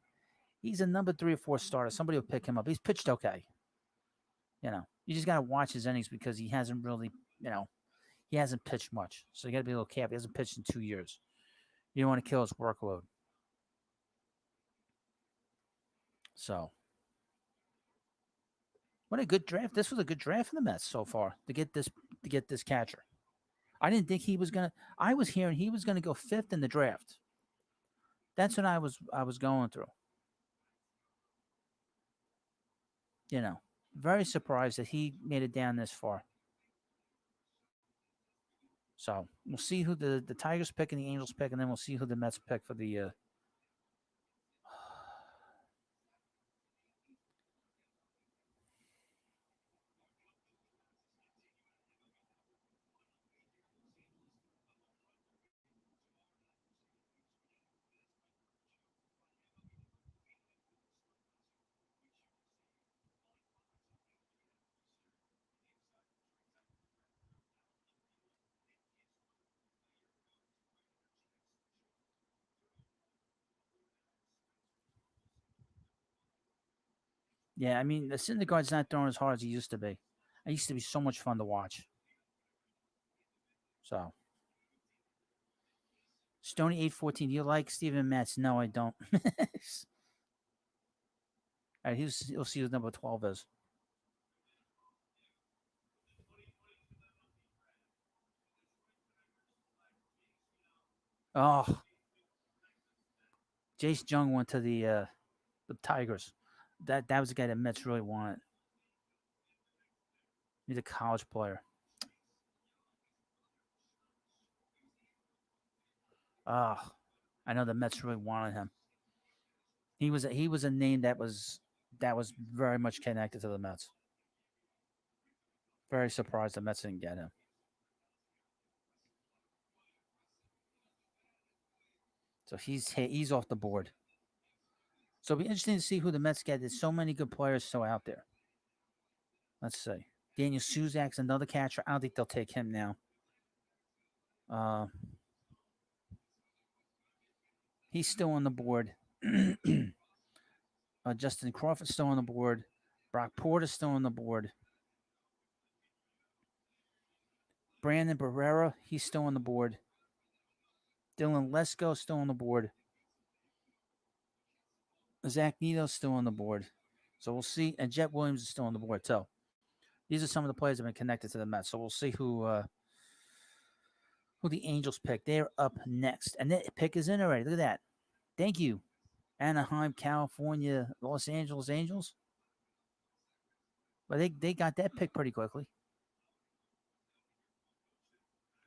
He's a number 3 or 4 starter. Somebody will pick him up. He's pitched okay. You just got to watch his innings because he hasn't really, he hasn't pitched much. So you got to be a little careful. He hasn't pitched in 2 years. You don't want to kill his workload. So What a good draft! This was a good draft for the Mets so far to get this catcher. I didn't think he was gonna. I was hearing he was gonna go fifth in the draft. That's what I was going through. Very surprised that he made it down this far. So we'll see who the Tigers pick and the Angels pick, and then we'll see who the Mets pick for the. Yeah, I mean the Syndergaard's not throwing as hard as he used to be. It used to be so much fun to watch. So Stony 814, do you like Steven Matz? No, I don't. All right, he'll see who number 12 is. Oh, Jace Jung went to the Tigers. That was the guy that Mets really wanted. He's a college player. Oh, I know the Mets really wanted him. He was a name that was very much connected to the Mets. Very surprised the Mets didn't get him. So he's off the board. So it'll be interesting to see who the Mets get. There's so many good players still out there. Let's see. Daniel Suzak's another catcher. I don't think they'll take him now. He's still on the board. Justin Crawford's still on the board. Brock Porter's still on the board. Brandon Barrera, he's still on the board. Dylan Lesko's still on the board. Zach Nito's still on the board. So we'll see. And Jett Williams is still on the board. So these are some of the players that have been connected to the Mets. So we'll see who the Angels pick. They're up next. And that pick is in already. Look at that. Thank you. Anaheim, California, Los Angeles Angels. But they got that pick pretty quickly.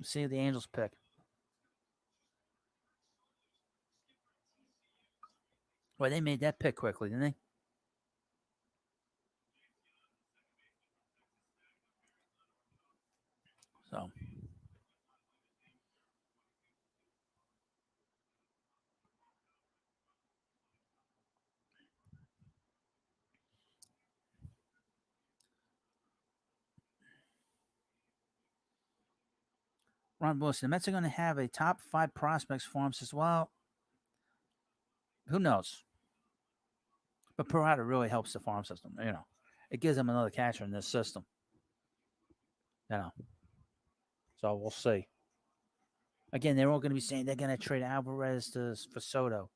Let's see who the Angels pick. Well, they made that pick quickly, didn't they? So Ron Wilson, the Mets are going to have a top 5 prospects for him. Says, well, who knows? But PARADA really helps the farm system. It gives them another catcher in this system. So we'll see. Again, they're all going to be saying they're going to trade Alvarez for Soto.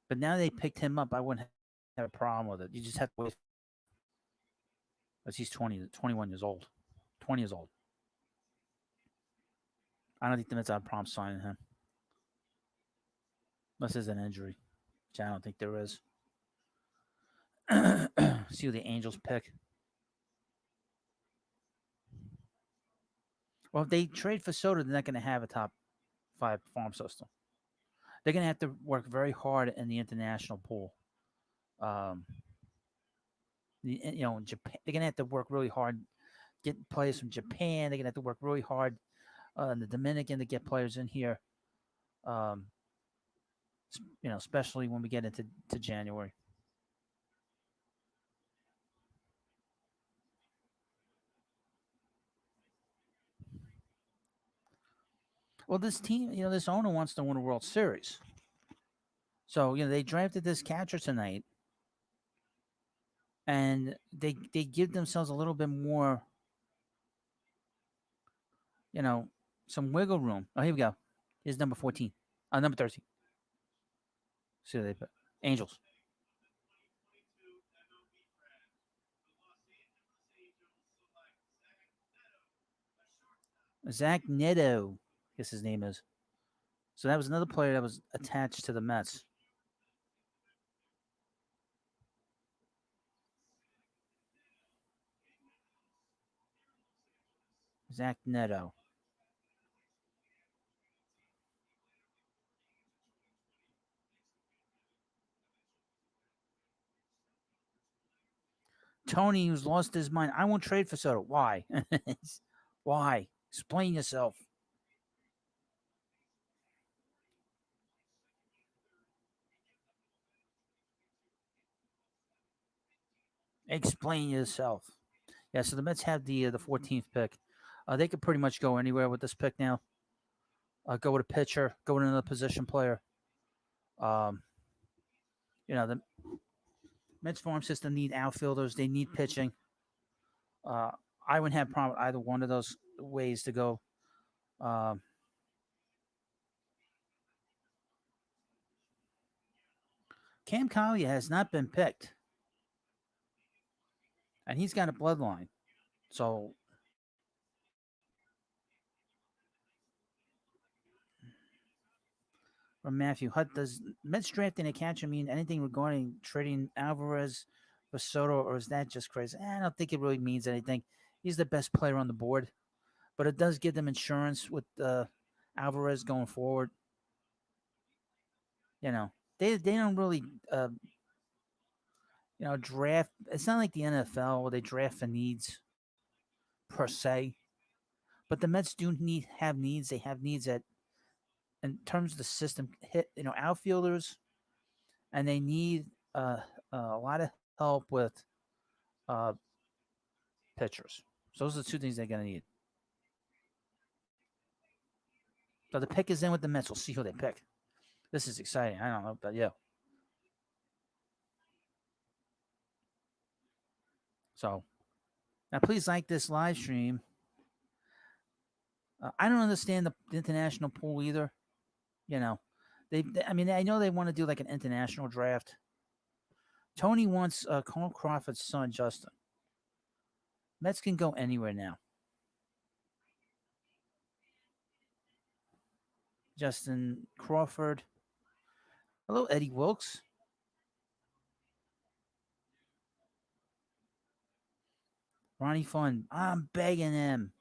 But now they picked him up, I wouldn't have a problem with it. You just have to wait. Because he's 21 years old. 20 years old. I don't think the Mets have a problem signing him. Unless there's an injury, which I don't think there is. See who the Angels pick. Well, if they trade for Soto, they're not going to have a top 5 farm system. They're going to have to work very hard in the international pool. In Japan, they're going to have to work really hard, get players from Japan. They're going to have to work really hard in the Dominican to get players in here. Especially when we get into January. Well, this team, this owner wants to win a World Series. So, they drafted this catcher tonight. And they give themselves a little bit more, some wiggle room. Oh, here we go. Here's number 14. Number 13. See what they put. Angels. Zach Neto, I guess his name is. So that was another player that was attached to the Mets. Zach Neto. Tony, who's lost his mind. I won't trade for Soto. Why? Why? Explain yourself. Explain yourself. Yeah, so the Mets have the 14th pick. They could pretty much go anywhere with this pick now. Go with a pitcher, go with another position player. Um, the Mets farm system need outfielders. They need pitching. Uh, I wouldn't have a problem with either one of those ways to go. Um, Cam Collier has not been picked, and he's got a bloodline. So from Matthew Hutt, does Mets drafting a catcher mean anything regarding trading Alvarez for Soto, or is that just crazy? I don't think it really means anything. He's the best player on the board, but it does give them insurance with Alvarez going forward. They don't really draft. It's not like the NFL where they draft for needs per se, but the Mets do have needs. They have needs that, in terms of the system, hit outfielders, and they need a lot of help with uh, pitchers. So those are the two things they're going to need. So the pick is in with the Mets. We'll see who they pick. This is exciting. I don't know, but yeah. So now, please like this live stream. I don't understand the international pool either. I mean, I know they want to do like an international draft. Tony wants Carl Crawford's son, Justin. Mets can go anywhere now. Justin Crawford. Hello, Eddie Wilkes. Ronnie Fun. I'm begging him.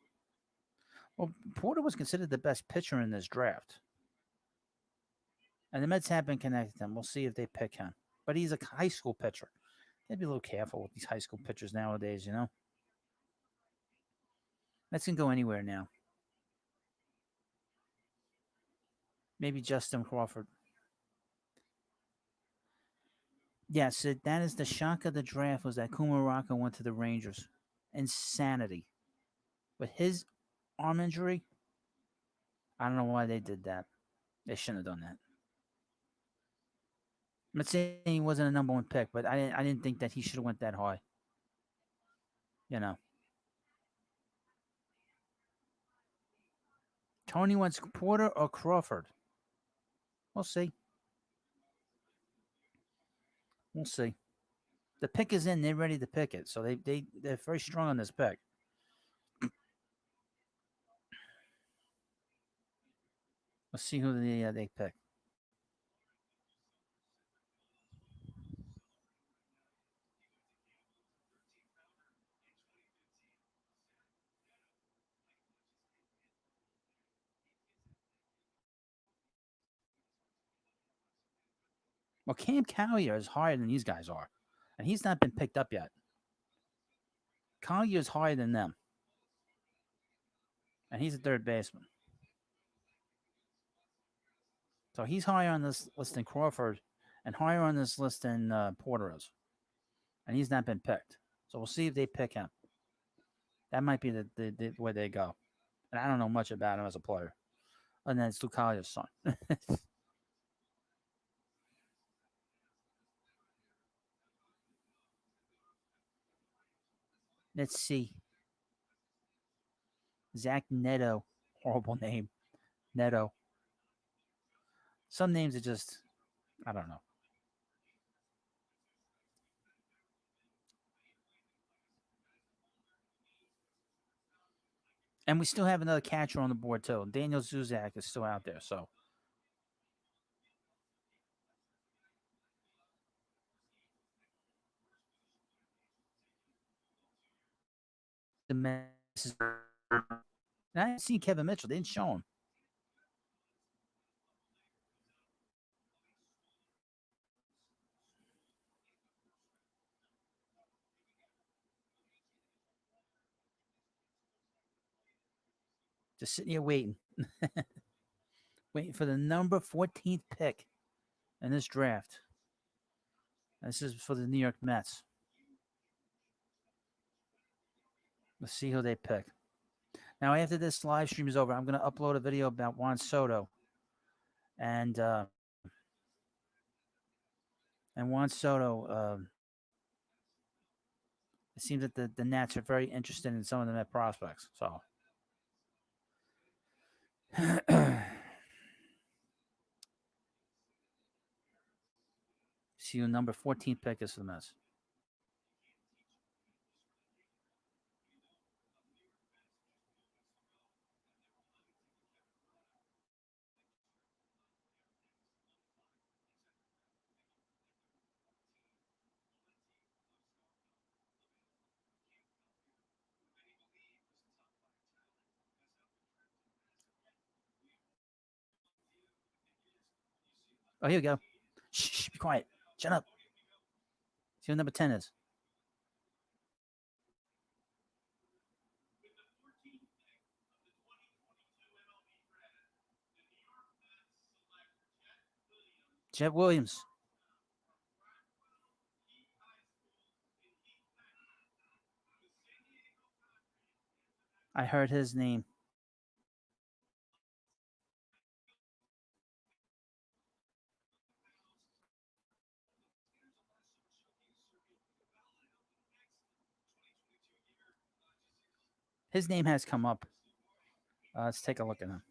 Well, Porter was considered the best pitcher in this draft. And the Mets have been connected to him. We'll see if they pick him. But he's a high school pitcher. Gotta be a little careful with these high school pitchers nowadays, Mets can go anywhere now. Maybe Justin Crawford. Yes, that is the shock of the draft, was that Morocco went to the Rangers. Insanity. With his arm injury, I don't know why they did that. They shouldn't have done that. I'm not saying he wasn't a number one pick, but I didn't think that he should have went that high. Tony wants Porter or Crawford. We'll see. We'll see. The pick is in. They're ready to pick it. So they're very strong on this pick. Let's see who they pick. Well, Cam Collier is higher than these guys are, and he's not been picked up yet. Collier is higher than them, and he's a third baseman. So he's higher on this list than Crawford, and higher on this list than Porter is, and he's not been picked. So we'll see if they pick him. That might be the where they go. And I don't know much about him as a player, and then it's Lou Collier's son. Let's see. Zach Neto. Horrible name. Neto. Some names are just, I don't know. And we still have another catcher on the board, too. Daniel Zuzak is still out there, so. The Mets. I didn't see Kevin Mitchell. They didn't show him. Just sitting here waiting. Waiting for the number 14th pick in this draft. This is for the New York Mets. Let's see who they pick. Now, after this live stream is over, I'm going to upload a video about Juan Soto. And Juan Soto, it seems that the Nats are very interested in some of the Met prospects. So, see who number 14 pick is for the Mets. Oh, here we go. Shh, be quiet. Shut up. See who number 10 is. Jett Williams. I heard his name. His name has come up. Let's take a look at him.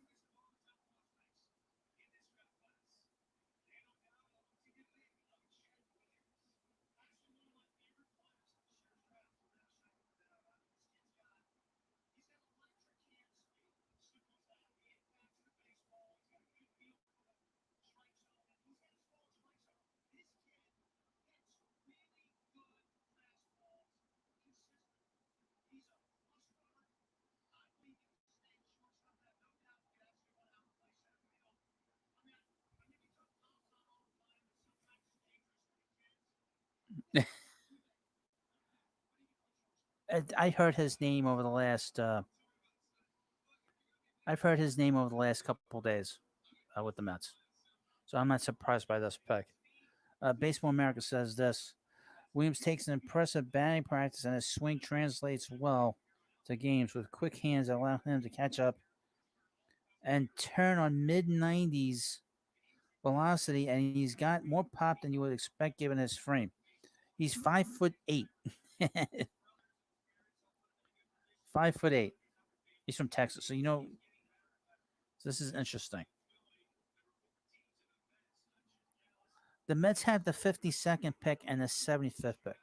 I heard his name over the last. I've heard his name over the last couple days with the Mets, so I'm not surprised by this pick. Baseball America says this: Williams takes an impressive batting practice, and his swing translates well to games with quick hands that allow him to catch up and turn on mid-90s velocity, and he's got more pop than you would expect given his frame. He's 5'8". 5'8". He's from Texas, so this is interesting. The Mets have the 52nd pick and the 75th pick.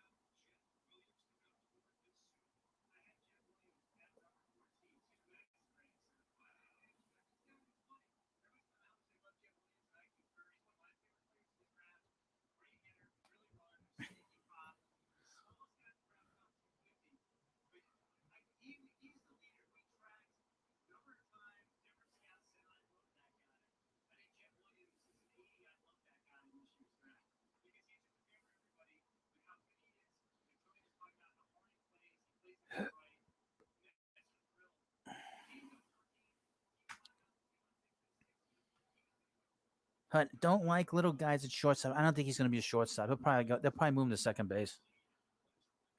But don't like little guys at shortstop. I don't think he's going to be a shortstop. They'll probably move him to second base.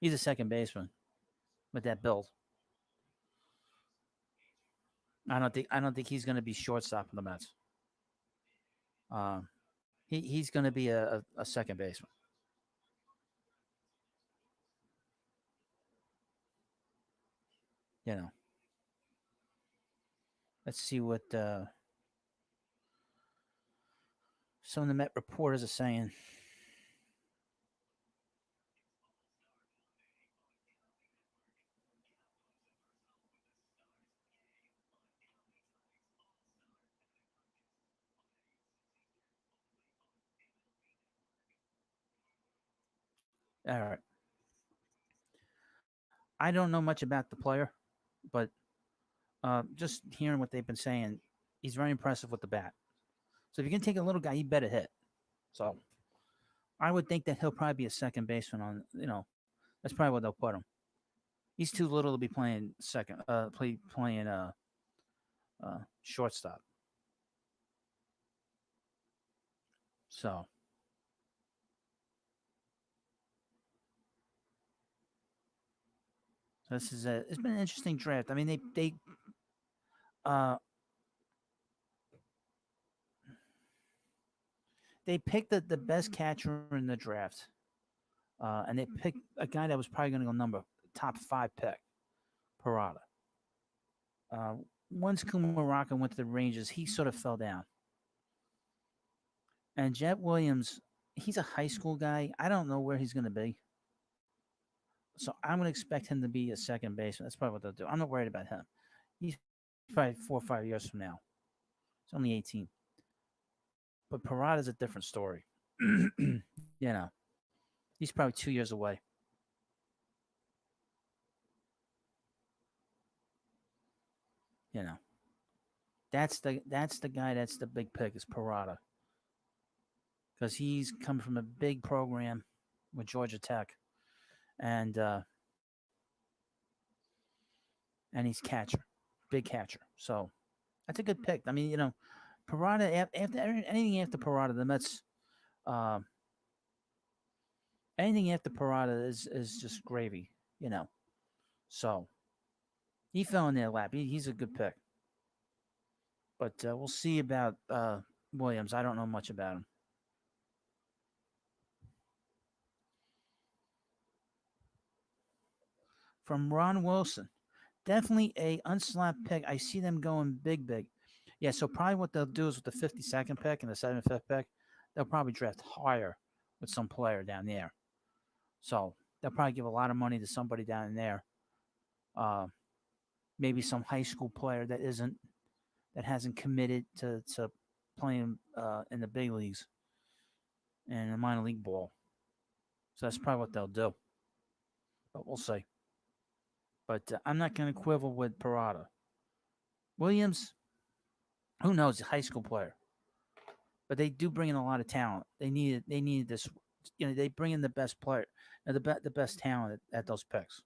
He's a second baseman with that build. I don't think he's going to be shortstop in the Mets. He's going to be a second baseman. Let's see what some of the Met reporters are saying. All right. I don't know much about the player, but just hearing what they've been saying, he's very impressive with the bat. So if you're gonna take a little guy, he better hit. So I would think that he'll probably be a second baseman on. That's probably what they'll put him. He's too little to be playing second. Playing shortstop. So this is a. It's been an interesting draft. I mean, uh they picked the best catcher in the draft, and they picked a guy that was probably going to go top 5 pick, Parada. Uh, Once Morocco went to the Rangers, he sort of fell down. And Jet Williams, he's a high school guy. I don't know where he's going to be. So I'm going to expect him to be a second baseman. That's probably what they'll do. I'm not worried about him. He's probably 4 or 5 years from now. He's only 18. But Parada's a different story. He's probably 2 years away. That's the guy that's the big pick is Parada. Because he's come from a big program with Georgia Tech. And he's catcher. Big catcher. So that's a good pick. I mean, Parada, after anything after Parada, the Mets, anything after Parada is just gravy, So he fell in their lap. He's a good pick. But we'll see about Williams. I don't know much about him. From Ron Wilson, definitely a unslapped pick. I see them going big. Yeah, so probably what they'll do is with the 52nd pick and the 75th pick, they'll probably draft higher with some player down there. So they'll probably give a lot of money to somebody down there. Maybe some high school player that hasn't committed to playing in the big leagues and the minor league ball. So that's probably what they'll do. But we'll see. But I'm not going to quibble with Parada. Williams, who knows, a high school player. But they do bring in a lot of talent. They needed this. They bring in the best player, the best talent at those picks.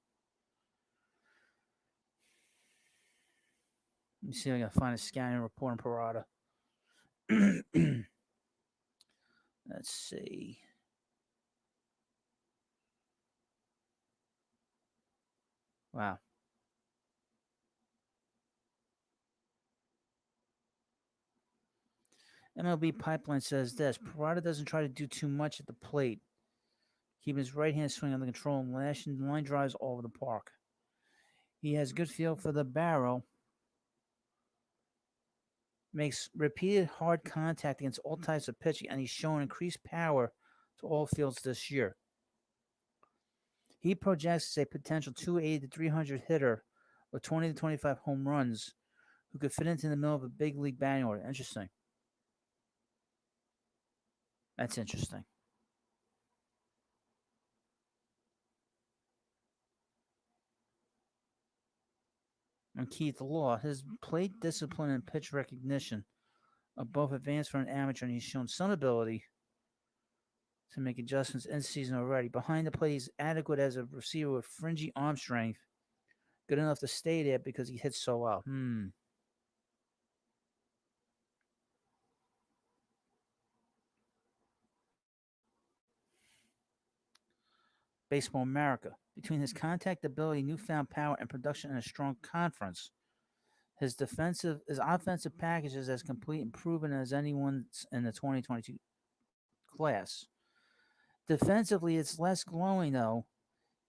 Let me see if I can find a scouting report on Parada. Let's see. Wow. MLB Pipeline says this. Parada doesn't try to do too much at the plate. Keeping his right hand swing under control and lashing line drives all over the park. He has good feel for the barrel. Makes repeated hard contact against all types of pitching, and he's shown increased power to all fields this year. He projects as a potential 280 to 300 hitter with 20 to 25 home runs who could fit into the middle of a big league batting order. Interesting. That's interesting. And Keith Law, his plate discipline and pitch recognition are both advanced for an amateur, and he's shown some ability to make adjustments in season already. Behind the plate, he's adequate as a receiver with fringy arm strength, good enough to stay there because he hits so well. Baseball America. Between his contact ability, newfound power, and production in a strong conference, his offensive package is as complete and proven as anyone's in the 2022 class. Defensively, it's less glowing, though.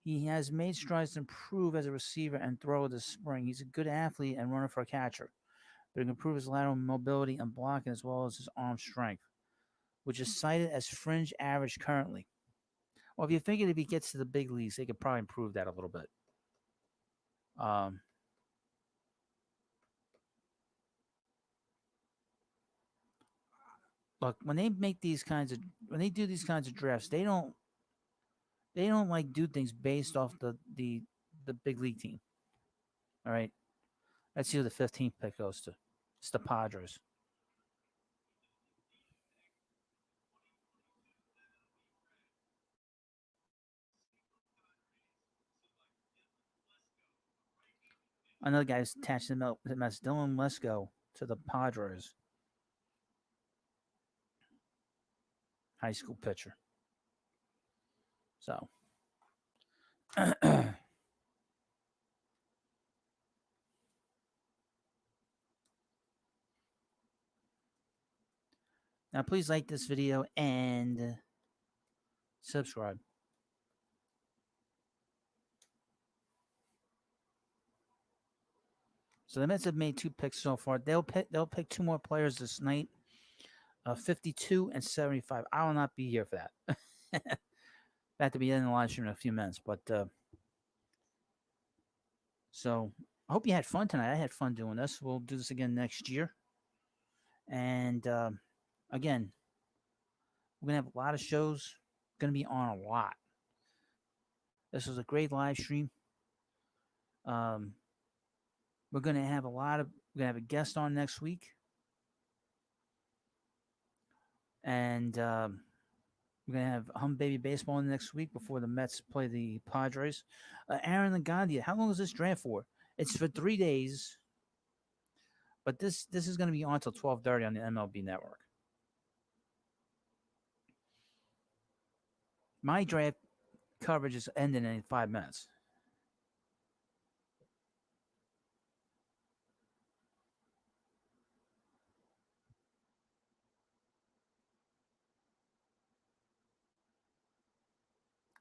He has made strides to improve as a receiver and thrower this spring. He's a good athlete and runner for a catcher, but he can improve his lateral mobility and blocking as well as his arm strength, which is cited as fringe average currently. Well, if you figure if he gets to the big leagues, they could probably improve that a little bit. Look, when they do these kinds of drafts, they don't They don't like do things based off the big league team. All right. Let's see who the 15th pick goes to. It's the Padres. Another guy's attached to the Mets. Dylan Lesko to the Padres. High school pitcher. So now please like this video and subscribe. So the Mets have made 2 picks so far. They'll pick 2 more players this night. 52 and 75. I will not be here for that. I have to be in the live stream in a few minutes, but so I hope you had fun tonight. I had fun doing this. We'll do this again next year. And again, we're gonna have a lot of shows. Gonna be on a lot. This was a great live stream. We're gonna have we're gonna have a guest on next week, and we're gonna have Hum Baby Baseball next week before the Mets play the Padres. Aaron Lagandia, how long is this draft for? It's for 3 days, but this is gonna be on until 12:30 on the MLB network. My draft coverage is ending in 5 minutes.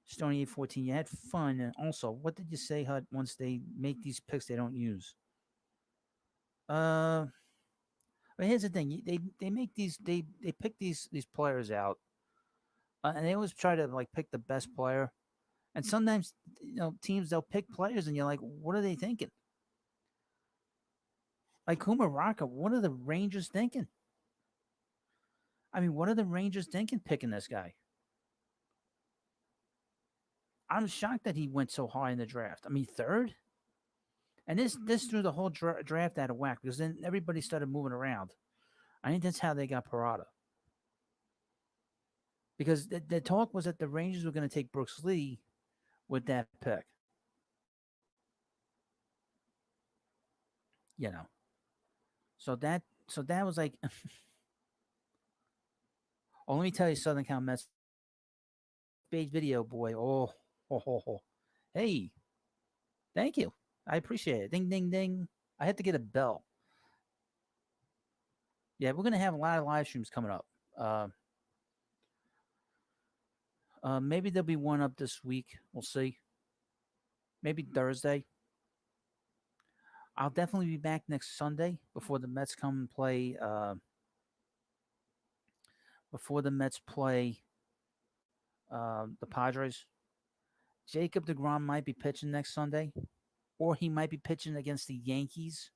Stony 814, you had fun. And also, what did you say, Hut, once they make these picks they don't use? But here's the thing. They make they pick these players out, and they always try to like pick the best player. And sometimes, teams they'll pick players, and you're like, what are they thinking? Like Morocco, what are the Rangers thinking? I mean, what are the Rangers thinking picking this guy? I'm shocked that he went so high in the draft. I mean, 3rd? And this threw the whole draft out of whack because then everybody started moving around. I think that's how they got PARADA. Because the talk was that the Rangers were going to take Brooks Lee with that pick. So that was like oh, let me tell you, Southern Cal Mets page video boy. Oh. Hey, thank you. I appreciate it. Ding, ding, ding. I had to get a bell. Yeah, we're going to have a lot of live streams coming up. Maybe there'll be one up this week. We'll see. Maybe Thursday. I'll definitely be back next Sunday before the Mets come and play. Before the Mets play the Padres. Jacob deGrom might be pitching next Sunday, or he might be pitching against the Yankees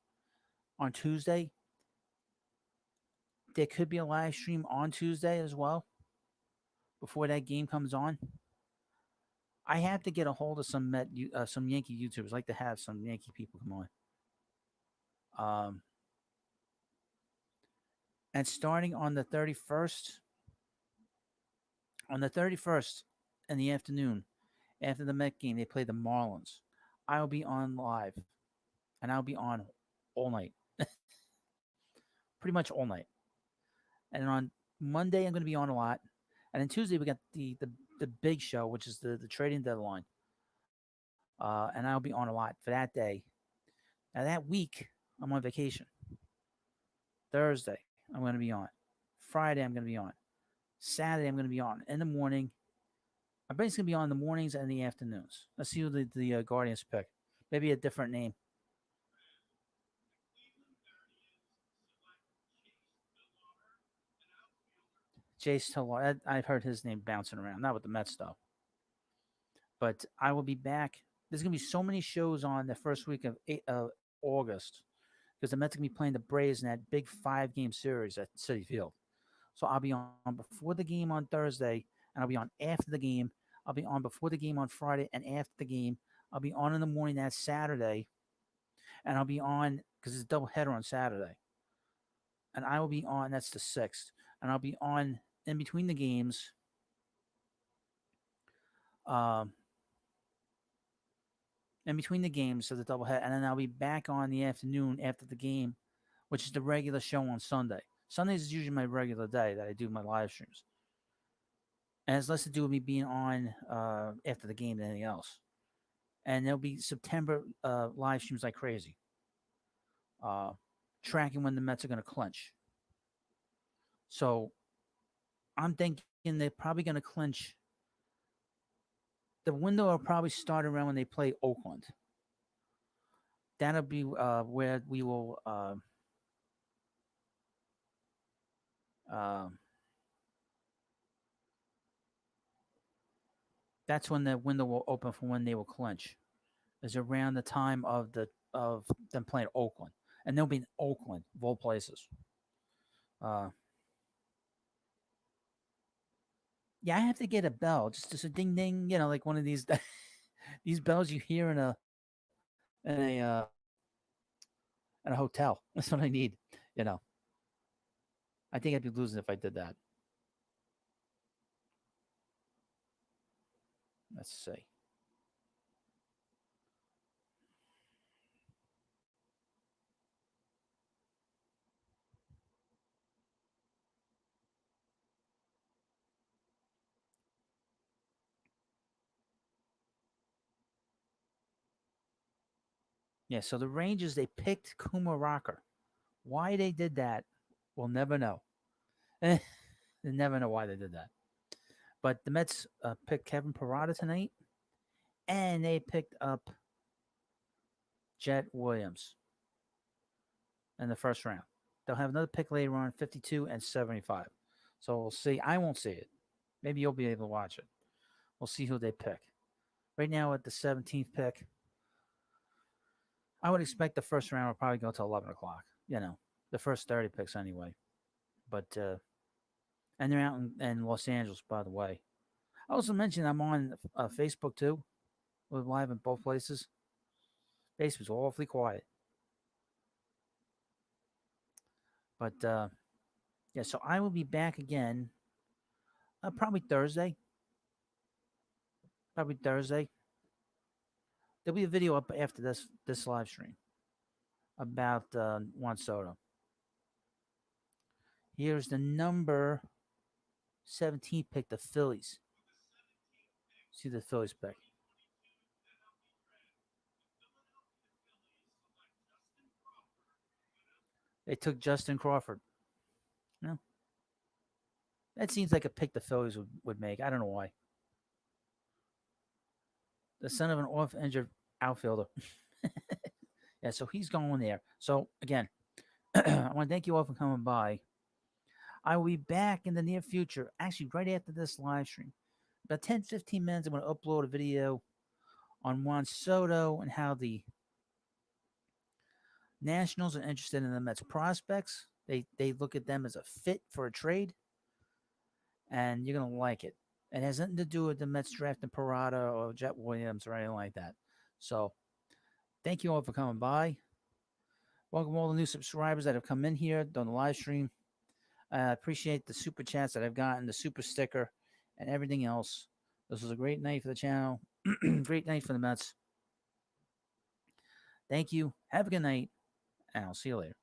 on Tuesday. There could be a live stream on Tuesday as well before that game comes on. I have to get a hold of some Yankee YouTubers. I like to have some Yankee people come on. And starting on the 31st, in the afternoon, after the Met game, they play the Marlins. I'll be on live, and I'll be on all night, pretty much all night. And on Monday, I'm going to be on a lot, and then Tuesday we got the big show, which is the trading deadline, and I'll be on a lot for that day. Now that week, I'm on vacation. Thursday, I'm going to be on. Friday, I'm going to be on. Saturday, I'm going to be on in the morning. I'm basically going to be on in the mornings and the afternoons. Let's see who the Guardians pick. Maybe a different name. Jace Taylor. I've heard his name bouncing around. Not with the Mets, though. But I will be back. There's going to be so many shows on the first week of August because the Mets are going to be playing the Braves in that big 5-game series at Citi Field. So I'll be on before the game on Thursday, and I'll be on after the game. I'll be on before the game on Friday and after the game. I'll be on in the morning that Saturday, and I'll be on because it's a doubleheader on Saturday. And I will be on, that's the 6th, and I'll be on in between the games. Um, in between the games of the doubleheader, and then I'll be back on the afternoon after the game, which is the regular show on Sunday. Sundays is usually my regular day that I do my live streams. And it's less to do with me being on after the game than anything else. And there'll be September live streams like crazy. Tracking when the Mets are going to clinch. So I'm thinking they're probably going to clinch. The window will probably start around when they play Oakland. That'll be where we will that's when the window will open for when they will clinch. Is around the time of them playing Oakland, and they'll be in Oakland, of all places. Yeah, I have to get a bell, just a ding ding, like one of these these bells you hear in a hotel. That's what I need. I think I'd be losing if I did that. Let's see. Yeah, so the Rangers, they picked Kuma Rocker. Why they did that, we'll never know. They never know why they did that. But the Mets picked Kevin Parada tonight, and they picked up Jett Williams in the first round. They'll have another pick later on, 52 and 75. So we'll see. I won't see it. Maybe you'll be able to watch it. We'll see who they pick. Right now at the 17th pick, I would expect the first round will probably go to 11 o'clock. The first 30 picks anyway. But, and they're out in Los Angeles, by the way. I also mentioned I'm on Facebook too. We're live in both places. Facebook's awfully quiet. But, yeah, so I will be back again probably Thursday. There'll be a video up after this live stream about Juan Soto. Here's the number 17 pick, the Phillies. See the Phillies pick. They took Justin Crawford. No. That seems like a pick the Phillies would make. I don't know why. The son of an off-injured outfielder. Yeah, so he's going there. So, again, I want to thank you all for coming by. I will be back in the near future, actually right after this live stream. About 10, 15 minutes, I'm going to upload a video on Juan Soto and how the Nationals are interested in the Mets prospects. They look at them as a fit for a trade, and you're going to like it. It has nothing to do with the Mets drafting Parada or Jett Williams or anything like that. So, thank you all for coming by. Welcome all the new subscribers that have come in here during the live stream. I appreciate the super chats that I've gotten, the super sticker, and everything else. This was a great night for the channel. Great night for the Mets. Thank you. Have a good night, and I'll see you later.